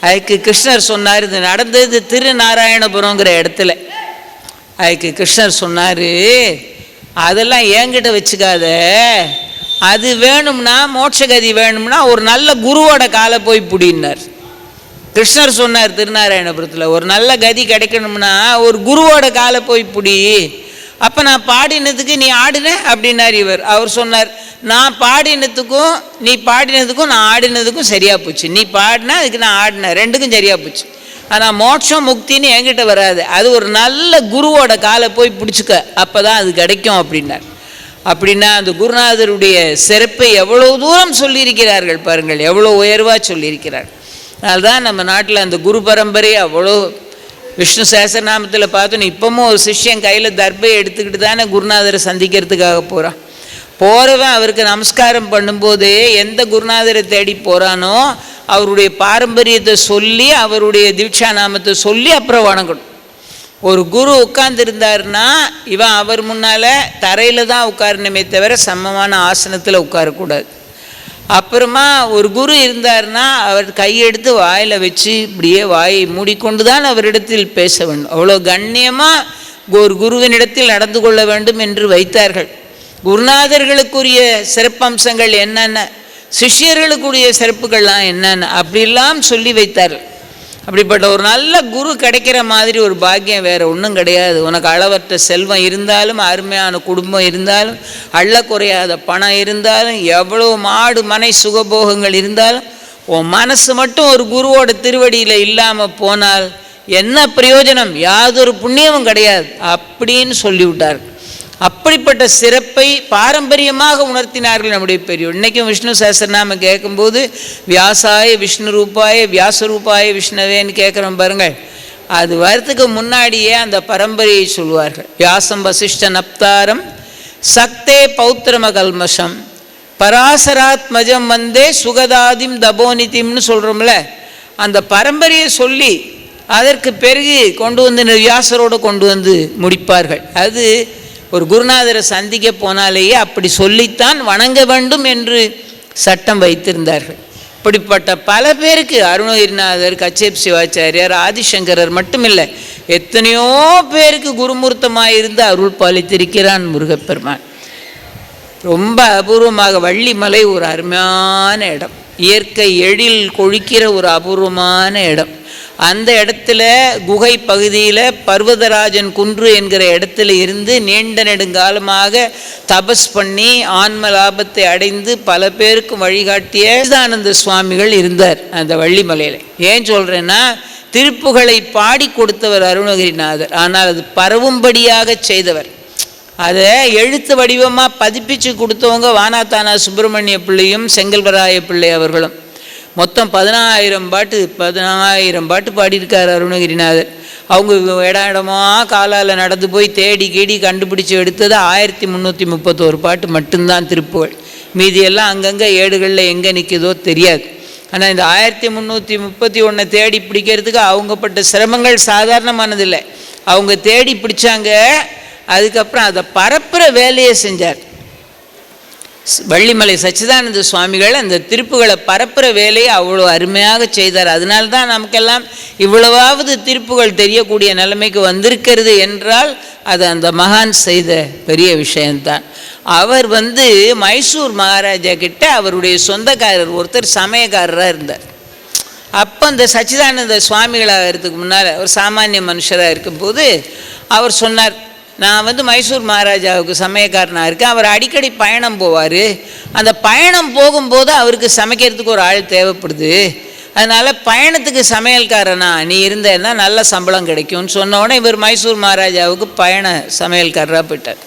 அதுக்கு கிருஷ்ணர் சொன்னார், இது நடந்தது திருநாராயணபுரங்கிற இடத்துல. அதுக்கு கிருஷ்ணர் சொன்னார், அதெல்லாம் என்கிட்ட வச்சுக்காத, அது வேணும்னா மோட்சகதி வேணும்னா ஒரு நல்ல குருவோட காலை போய் பிடினார். கிருஷ்ணர் சொன்னார் திருநாராயணபுரத்தில், ஒரு நல்ல கதி கிடைக்கணும்னா ஒரு குருவோட காலை போய் பிடி. அப்போ நான் பாடினதுக்கு நீ ஆடின அப்படின்னார் இவர். அவர் சொன்னார், நான் பாடினதுக்கும் நீ பாடினதுக்கும் நான் ஆடினதுக்கும் சரியாக போச்சு, நீ பாடினா அதுக்கு நான் ஆடினேன், ரெண்டுக்கும் சரியாக போச்சு. ஆனால் மோட்சம் முக்தின்னு என்கிட்ட வராது, அது ஒரு நல்ல குருவோட காலை போய் பிடிச்சிக்க, அப்போ தான் அது கிடைக்கும் அப்படின்னார். அப்படின்னா அந்த குருநாதருடைய சிறப்பை எவ்வளோ தூரம் சொல்லியிருக்கிறார்கள் பாருங்கள், எவ்வளோ உயர்வாக சொல்லியிருக்கிறார்கள். அதனால்தான் நம்ம நாட்டில் அந்த குரு பரம்பரை அவ்வளோ. விஷ்ணு சஹஸ்ரநாமத்தில் பார்த்தோன்னு இப்போவும் ஒரு சிஷ்யன் கையில் தர்பையை எடுத்துக்கிட்டு தானே குருநாதரை சந்திக்கிறதுக்காக போகிறான். போகிறவன் அவருக்கு நமஸ்காரம் பண்ணும்போதே எந்த குருநாதரை தேடி போகிறானோ அவருடைய பாரம்பரியத்தை சொல்லி அவருடைய தீட்சா நாமத்தை சொல்லி அப்புறம் வணங்கணும். ஒரு குரு உட்கார்ந்துருந்தாருன்னா இவன் அவர் முன்னால் தரையில் தான் உட்காரணுமே தவிர சமமான ஆசனத்தில் உட்காரக்கூடாது. அப்புறமா ஒரு குரு இருந்தார்னா அவர் கையெடுத்து வாயில் வச்சு இப்படியே வாயை மூடிக்கொண்டு தான் அவரிடத்தில் பேச வேண்டும். அவ்வளோ கண்ணியமாக ஒரு குருவினிடத்தில் நடந்து கொள்ள வேண்டும் என்று வைத்தார்கள். குருநாதர்களுக்குரிய சிறப்பம்சங்கள் என்னென்ன, சிஷ்யர்களுக்குரிய சிறப்புகள்லாம் என்னென்ன அப்படிலாம் சொல்லி வைத்தார்கள். அப்படிப்பட்ட ஒரு நல்ல குரு கிடைக்கிற மாதிரி ஒரு பாக்கியம் வேறு ஒன்றும் கிடையாது. உனக்கு அளவற்ற செல்வம் இருந்தாலும், அருமையான குடும்பம் இருந்தாலும், அள்ள குறையாத பணம் இருந்தாலும், எவ்வளோ மாடு மனை சுகபோகங்கள் இருந்தாலும், உன் மனசு மட்டும் ஒரு குருவோட திருவடியில் இல்லாமல் போனால் என்ன பிரயோஜனம், யாதொரு புண்ணியமும் கிடையாது அப்படின்னு சொல்லிவிட்டார். அப்படிப்பட்ட சிறப்பை பாரம்பரியமாக உணர்த்தினார்கள் நம்முடைய பெரியோர். இன்றைக்கும் விஷ்ணு சஹஸ்ரநாமம் கேட்கும்போது வியாசாய விஷ்ணு ரூபாய வியாசரூபாய விஷ்ணவேன்னு கேட்குறோம் பாருங்கள். அது வரத்துக்கு முன்னாடியே அந்த பரம்பரையை சொல்வார்கள். வியாசம் வசிஷ்ட நப்தாரம் சக்தே பௌத்திரம கல்மஷம் பராசராத்மஜம் வந்தே சுகதாதிம் தபோனிதிம்னு சொல்கிறோம்ல, அந்த பரம்பரையை சொல்லி அதற்கு பிறகு கொண்டு வந்து வியாசரோடு கொண்டு வந்து முடிப்பார்கள். அது ஒரு குருநாதரை சந்திக்க போனாலேயே அப்படி சொல்லித்தான் வணங்க வேண்டும் என்று சட்டம் வைத்திருந்தார்கள். இப்படிப்பட்ட பல பேருக்கு அருணகிரிநாதர், கச்சேப் சிவாச்சாரியார், ஆதிசங்கரர் மட்டுமில்லை, எத்தனையோ பேருக்கு குருமூர்த்தமாக இருந்து அருள் பாலித்திருக்கிறான் முருகப்பெருமான். ரொம்ப அபூர்வமாக வள்ளிமலை ஒரு அருமையான இடம், இயற்கை எழில் கொழிக்கிற ஒரு அபூர்வமான இடம். அந்த இடத்துல குகை பகுதியில் பர்வதராஜன் குன்று என்கிற இடத்துல இருந்து நீண்ட நெடுங்காலமாக தபஸ் பண்ணி ஆன்ம லாபத்தை அடைந்து பல பேருக்கும் வழிகாட்டிய சச்சிதானந்த சுவாமிகள் இருந்தார் அந்த வள்ளிமலையில். ஏன் சொல்கிறேன்னா, திருப்புகளை பாடி கொடுத்தவர் அருணகிரிநாதர், ஆனால் அது பரவும்படியாக செய்தவர். அதை எழுத்து வடிவமாக பதிப்பிச்சு கொடுத்தவங்க வானாத்தானா சுப்பிரமணிய பிள்ளையும் செங்கல்வராய பிள்ளை அவர்களும். மொத்தம் 10,000 பாட்டு பாடியிருக்கார் அருணகிரிநாதர். அவங்க இடமாக காலால் நடந்து போய் தேடி கீடி கண்டுபிடிச்சி எடுத்தது 1331 பாட்டு மட்டும்தான் திருப்புகழ். மீதியெல்லாம் அங்கங்கே ஏடுகளில் எங்கே நிற்குதோ தெரியாது. ஆனால் இந்த 1331 தேடி பிடிக்கிறதுக்கு அவங்கப்பட்ட சிரமங்கள் சாதாரணமானதில்லை. அவங்க தேடி பிடிச்சாங்க. அதுக்கப்புறம் அதை பரப்புகிற வேலையை செஞ்சார் வள்ளிமலை சச்சிதானந்த சுவாமிகள். அந்த திருப்புகளை பரப்புகிற வேலையை அவ்வளோ அருமையாக செய்தார். அதனால்தான் நமக்கெல்லாம் இவ்வளவாவது திருப்புகள் தெரியக்கூடிய நிலைமைக்கு வந்திருக்கிறது என்றால் அது அந்த மகான் செய்த பெரிய விஷயம்தான். அவர் மைசூர் மகாராஜா கிட்ட அவருடைய சொந்தக்காரர் ஒருத்தர் சமயக்காரராக இருந்தார். அப்போ அந்த சச்சிதானந்த சுவாமிகளாகிறதுக்கு முன்னால் ஒரு சாமானிய மனுஷராக இருக்கும்போது அவர் சொன்னார், நான் மைசூர் மகாராஜாவுக்கு சமயக்காரனாக இருக்கேன். அவர் அடிக்கடி பயணம் போவார். அந்த பயணம் போகும்போது அவருக்கு சமைக்கிறதுக்கு ஒரு ஆள் தேவைப்படுது. அதனால் பயணத்துக்கு சமையல்காரனா நீ இருந்தேன்னா நல்ல சம்பளம் கிடைக்கும்னு சொன்னோடனே இவர் மைசூர் மகாராஜாவுக்கு பயண சமையல்காரராக போயிட்டார்.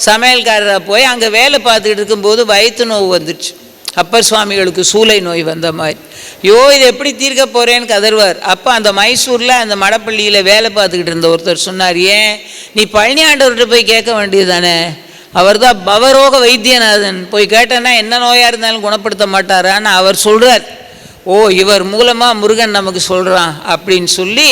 சமையல்காரராக போய் அங்கே வேலை பார்த்துக்கிட்டு இருக்கும்போது வயிற்று நோய் வந்துடுச்சு. அப்பர் சுவாமிகளுக்கு சூளை நோய் வந்த மாதிரி. இதை எப்படி தீர்க்க போகிறேன்னு கதறுவார். அப்போ அந்த மைசூரில் அந்த மடப்பள்ளியில் வேலை பார்த்துக்கிட்டு இருந்த ஒருத்தர் சொன்னார், ஏன் நீ பழனி ஆண்டவர்கிட்ட போய் கேட்க வேண்டியது தானே, அவர் தான் பவரோக வைத்தியநாதன், போய் கேட்டேன்னா என்ன நோயாக இருந்தாலும் குணப்படுத்த மாட்டாரான்னு அவர் சொல்கிறார். இவர் மூலமாக முருகன் நமக்கு சொல்கிறான் அப்படின்னு சொல்லி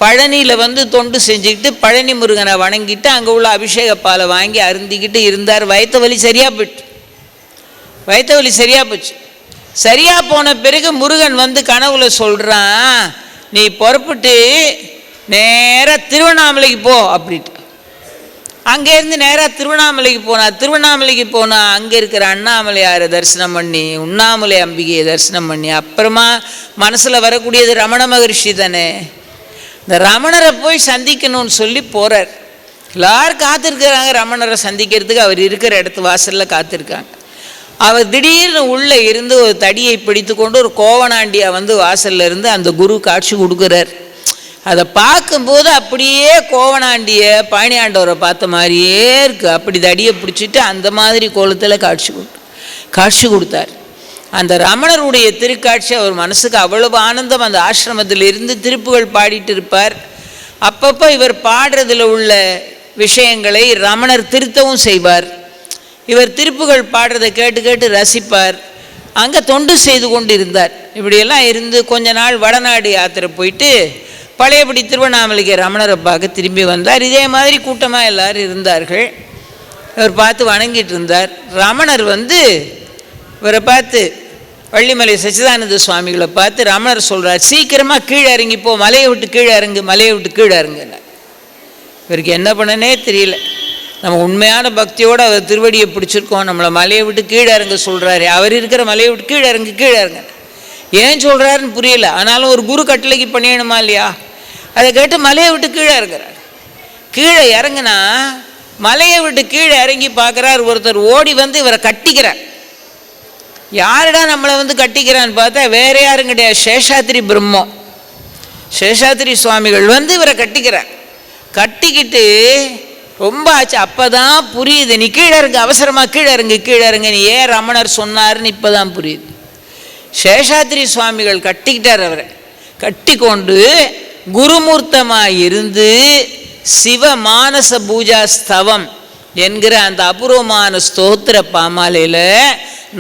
பழனியில் தொண்டு செஞ்சுக்கிட்டு பழனி முருகனை வணங்கிட்டு அங்கே உள்ள அபிஷேக பாலை வாங்கி அருந்திக்கிட்டு இருந்தார். வயிற்று வலி சரியாக போச்சு. சரியாக போன பிறகு முருகன் கனவுல சொல்கிறான், நீ புறப்பட்டு நேராக திருவண்ணாமலைக்கு போ அப்படின்ட்டு. அங்கேருந்து நேராக திருவண்ணாமலைக்கு போனால் அங்கே இருக்கிற அண்ணாமலையாரை தரிசனம் பண்ணி உண்ணாமலை அம்பிகையை தரிசனம் பண்ணி அப்புறமா மனசில் வரக்கூடியது ரமண மகரிஷி தானே, இந்த ரமணரை போய் சந்திக்கணும்னு சொல்லி போகிறார். எல்லாரும் காத்திருக்கிறாங்க ரமணரை சந்திக்கிறதுக்கு. அவர் இருக்கிற இடத்து வாசலில் காத்திருக்காங்க. அவர் திடீர்னு உள்ளே இருந்து ஒரு தடியை பிடித்து கொண்டு ஒரு கோவனாண்டியா வாசலில் இருந்து அந்த குரு காட்சி கொடுக்குறார். அதை பார்க்கும்போது அப்படியே கோவனாண்டிய பழனி ஆண்டவரை பார்த்த மாதிரியே இருக்குது. அப்படி தடியை பிடிச்சிட்டு அந்த மாதிரி கோலத்தில் காட்சி கொடுத்தார். அந்த ரமணருடைய திருக்காட்சி அவர் மனசுக்கு அவ்வளவு ஆனந்தம். அந்த ஆசிரமத்தில் இருந்து திருப்புகள் பாடிட்டு இருப்பார். அப்பப்போ இவர் பாடுறதில் உள்ள விஷயங்களை ரமணர் திருத்தவும் செய்வார். இவர் திருப்புகள் பாடுறதை கேட்டு கேட்டு ரசிப்பார். அங்கே தொண்டு செய்து கொண்டு இருந்தார். இப்படியெல்லாம் இருந்து கொஞ்ச நாள் வடநாடு யாத்திரை போயிட்டு பழையபடி திருவண்ணாமலைக்கு ரமணரை பார்க்க திரும்பி வந்தார். இதே மாதிரி கூட்டமாக எல்லோரும் இருந்தார்கள். இவர் பார்த்து வணங்கிட்டு இருந்தார். ரமணர் இவரை பார்த்து வள்ளிமலை சச்சிதானந்த சுவாமிகளை பார்த்து ரமணர் சொல்கிறார், சீக்கிரமாக கீழே இறங்கிப்போ, மலையை விட்டு கீழே இறங்குங்க. இவருக்கு என்ன பண்ணனே தெரியல. நம்ம உண்மையான பக்தியோடு அவர் திருவடியை பிடிச்சிருக்கோம், நம்மளை மலையை விட்டு கீழே இறங்க சொல்கிறாரு. அவர் இருக்கிற மலையை விட்டு கீழே இறங்க ஏன் சொல்கிறாருன்னு புரியல. ஆனாலும் ஒரு குரு கட்டளைக்கு பண்ணிடணுமா இல்லையா, அதை கேட்டு மலையை விட்டு கீழே இறங்குறார். கீழே இறங்குனா மலையை விட்டு கீழே இறங்கி பார்க்குறார். ஒருத்தர் ஓடி இவரை கட்டிக்கிறார். யாருடா நம்மளை கட்டிக்கிறான்னு பார்த்தா வேற யாரும் கிடையாது, சேஷாத்திரி பிரம்மம். சேஷாத்திரி சுவாமிகள் இவரை கட்டிக்கிறார். கட்டிக்கிட்டு ரொம்ப ஆச்சு. அப்போ தான் புரியுது, நீ கீழே இறங்கு, அவசரமாக கீழே இறங்கு கீழே இறங்கு, நீ ஏன் ரமணர் சொன்னார்னு இப்போ தான் புரியுது. சேஷாத்திரி சுவாமிகள் கட்டிக்கிட்டார். அவரை கட்டி கொண்டு குருமூர்த்தமாக இருந்து சிவ மானச பூஜா ஸ்தவம் என்கிற அந்த அபூர்வமான ஸ்தோத்திர பாமாலையில்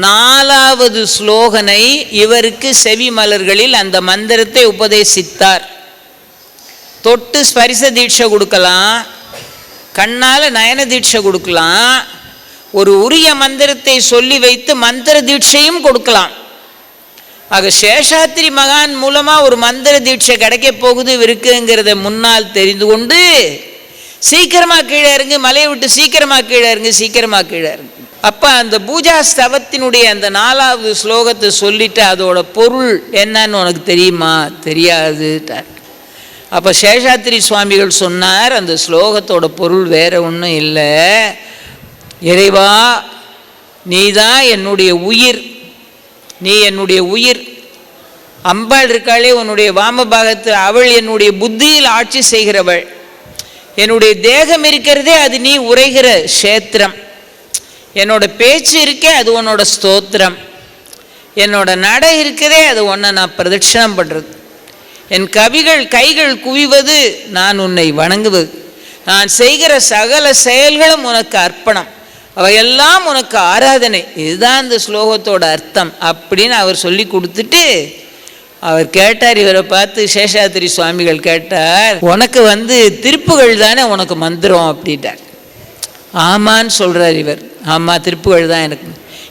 4வது ஸ்லோகனை இவருக்கு செவி மலர்களில் அந்த மந்திரத்தை உபதேசித்தார். தொட்டு ஸ்பரிச தீட்சை கொடுக்கலாம், கண்ணால் நயன தீட்சை கொடுக்கலாம், ஒரு உரிய மந்திரத்தை சொல்லி வைத்து மந்திர தீட்சையும் கொடுக்கலாம். ஆக சேஷாத்திரி மகான் மூலமாக ஒரு மந்திர தீட்சை கிடைக்க போகுது இருக்குங்கிறத முன்னால் தெரிந்து கொண்டு சீக்கிரமாக கீழே இறங்கு, மலையை விட்டு சீக்கிரமாக கீழே இறங்கு, சீக்கிரமாக கீழே இறங்கு. அப்போ அந்த பூஜா ஸ்தவத்தினுடைய அந்த 4வது ஸ்லோகத்தை சொல்லிட்டு அதோட பொருள் என்னன்னு உனக்கு தெரியுமா? தெரியாதுட்டார். அப்போ சேஷாத்திரி சுவாமிகள் சொன்னார், அந்த ஸ்லோகத்தோட பொருள் வேற ஒன்றும் இல்லை, இறைவா நீ தான் என்னுடைய உயிர், நீ என்னுடைய உயிர். அம்பாள் இருக்காளே உன்னுடைய வாமபாகத்தில், அவள் என்னுடைய புத்தியில் ஆட்சி செய்கிறவள். என்னுடைய தேகம் இருக்கிறதே அது நீ உரைகிற க்ஷேத்திரம். என்னோட பேச்சு இருக்கே அது உன்னோட ஸ்தோத்திரம். என்னோட நடை இருக்கிறதே அது உன்னை நான் பிரதட்சணம் பண்ணுறது. என் கைகள் குவிவது நான் உன்னை வணங்குவது. நான் செய்கிற சகல செயல்களும் உனக்கு அர்ப்பணம், அவையெல்லாம் உனக்கு ஆராதனை. இதுதான் இந்த ஸ்லோகத்தோட அர்த்தம் அப்படின்னு அவர் சொல்லி கொடுத்துட்டு அவர் கேட்டார். இவரை பார்த்து சேஷாத்திரி சுவாமிகள் கேட்டார், உனக்கு திருப்புகள் தானே உனக்கு மந்திரம் அப்படின்ட்டார். ஆமான்னு சொல்கிறார் இவர். ஆமாம், திருப்புகள் தான் எனக்கு.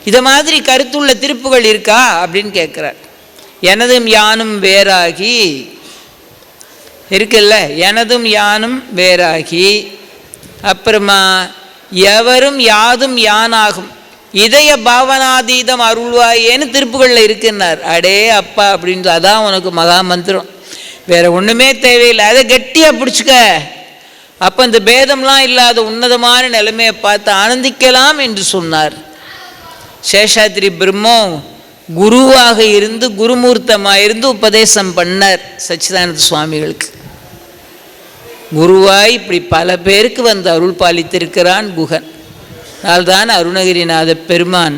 இதை மாதிரி கருத்துள்ள திருப்புகள் இருக்கா அப்படின்னு கேட்குறார். எனதும் யானும் வேறாகி இருக்குல்ல, எனதும் யானும் வேறாகி, அப்புறமா எவரும் யாதும் யானாகும், இதய பாவனாதீதம் அருள்வாயேன்னு திருப்புகளில் இருக்குன்னார். அடே அப்பா அப்படின்னு, அதான் உனக்கு மகா மந்திரம், வேற ஒன்றுமே தேவையில்லை, அதை கட்டியாக பிடிச்சிக்க. அப்போ இந்த பேதம்லாம் இல்லாத உன்னதமான நிலைமையை பார்த்து ஆனந்திக்கலாம் என்று சொன்னார். சேஷாத்திரி பிரம்மம் குருவாக இருந்து குருமூர்த்தமாக இருந்து உபதேசம் பண்ணார் சச்சிதானந்த சுவாமிகளுக்கு. குருவாய் இப்படி பல பேருக்கு அருள் பாலித்திருக்கிறான் குகன். அதனால்தான் அருணகிரிநாத பெருமான்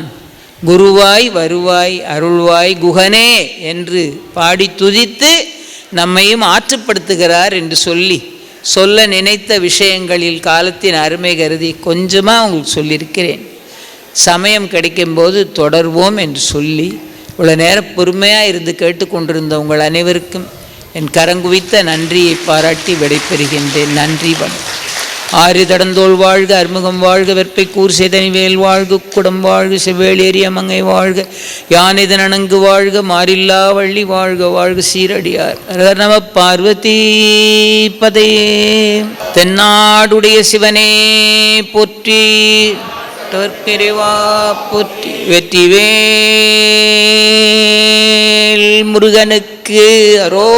குருவாய் வருவாய் அருள்வாய் குகனே என்று பாடி துதித்து நம்மையும் ஆற்றுப்படுத்துகிறார் என்று சொல்ல நினைத்த விஷயங்களில் காலத்தின் அருமை கருதி கொஞ்சமாக உங்களுக்கு சொல்லியிருக்கிறேன். சமயம் கிடைக்கும்போது தொடர்வோம் என்று சொல்லி இவ்வளோ நேரம் பொறுமையாக இருந்து கேட்டுக்கொண்டிருந்த உங்கள் அனைவருக்கும் என் கரங்குவித்த நன்றியை பாராட்டி விடைபெறுகின்றேன். நன்றி வணக்கம். ஆறு தடந்தோள் வாழ்க, அறுமுகம் வாழ்க, வெற்பை கூர் சேதனிவேல் வாழ்க, குடம் வாழ்க, செவ்வேளேறிய மங்கை வாழ்க, யானைத நனங்கு வாழ்க, மாறில்லா வள்ளி வாழ்க, வாழ்க சீரடியார். நம பார்வதி பதே. தென்னாடுடைய சிவனே போற்றி, தற்கிறைவா போற்றி, வெற்றிவேல் முருகனுக்கு அரோ.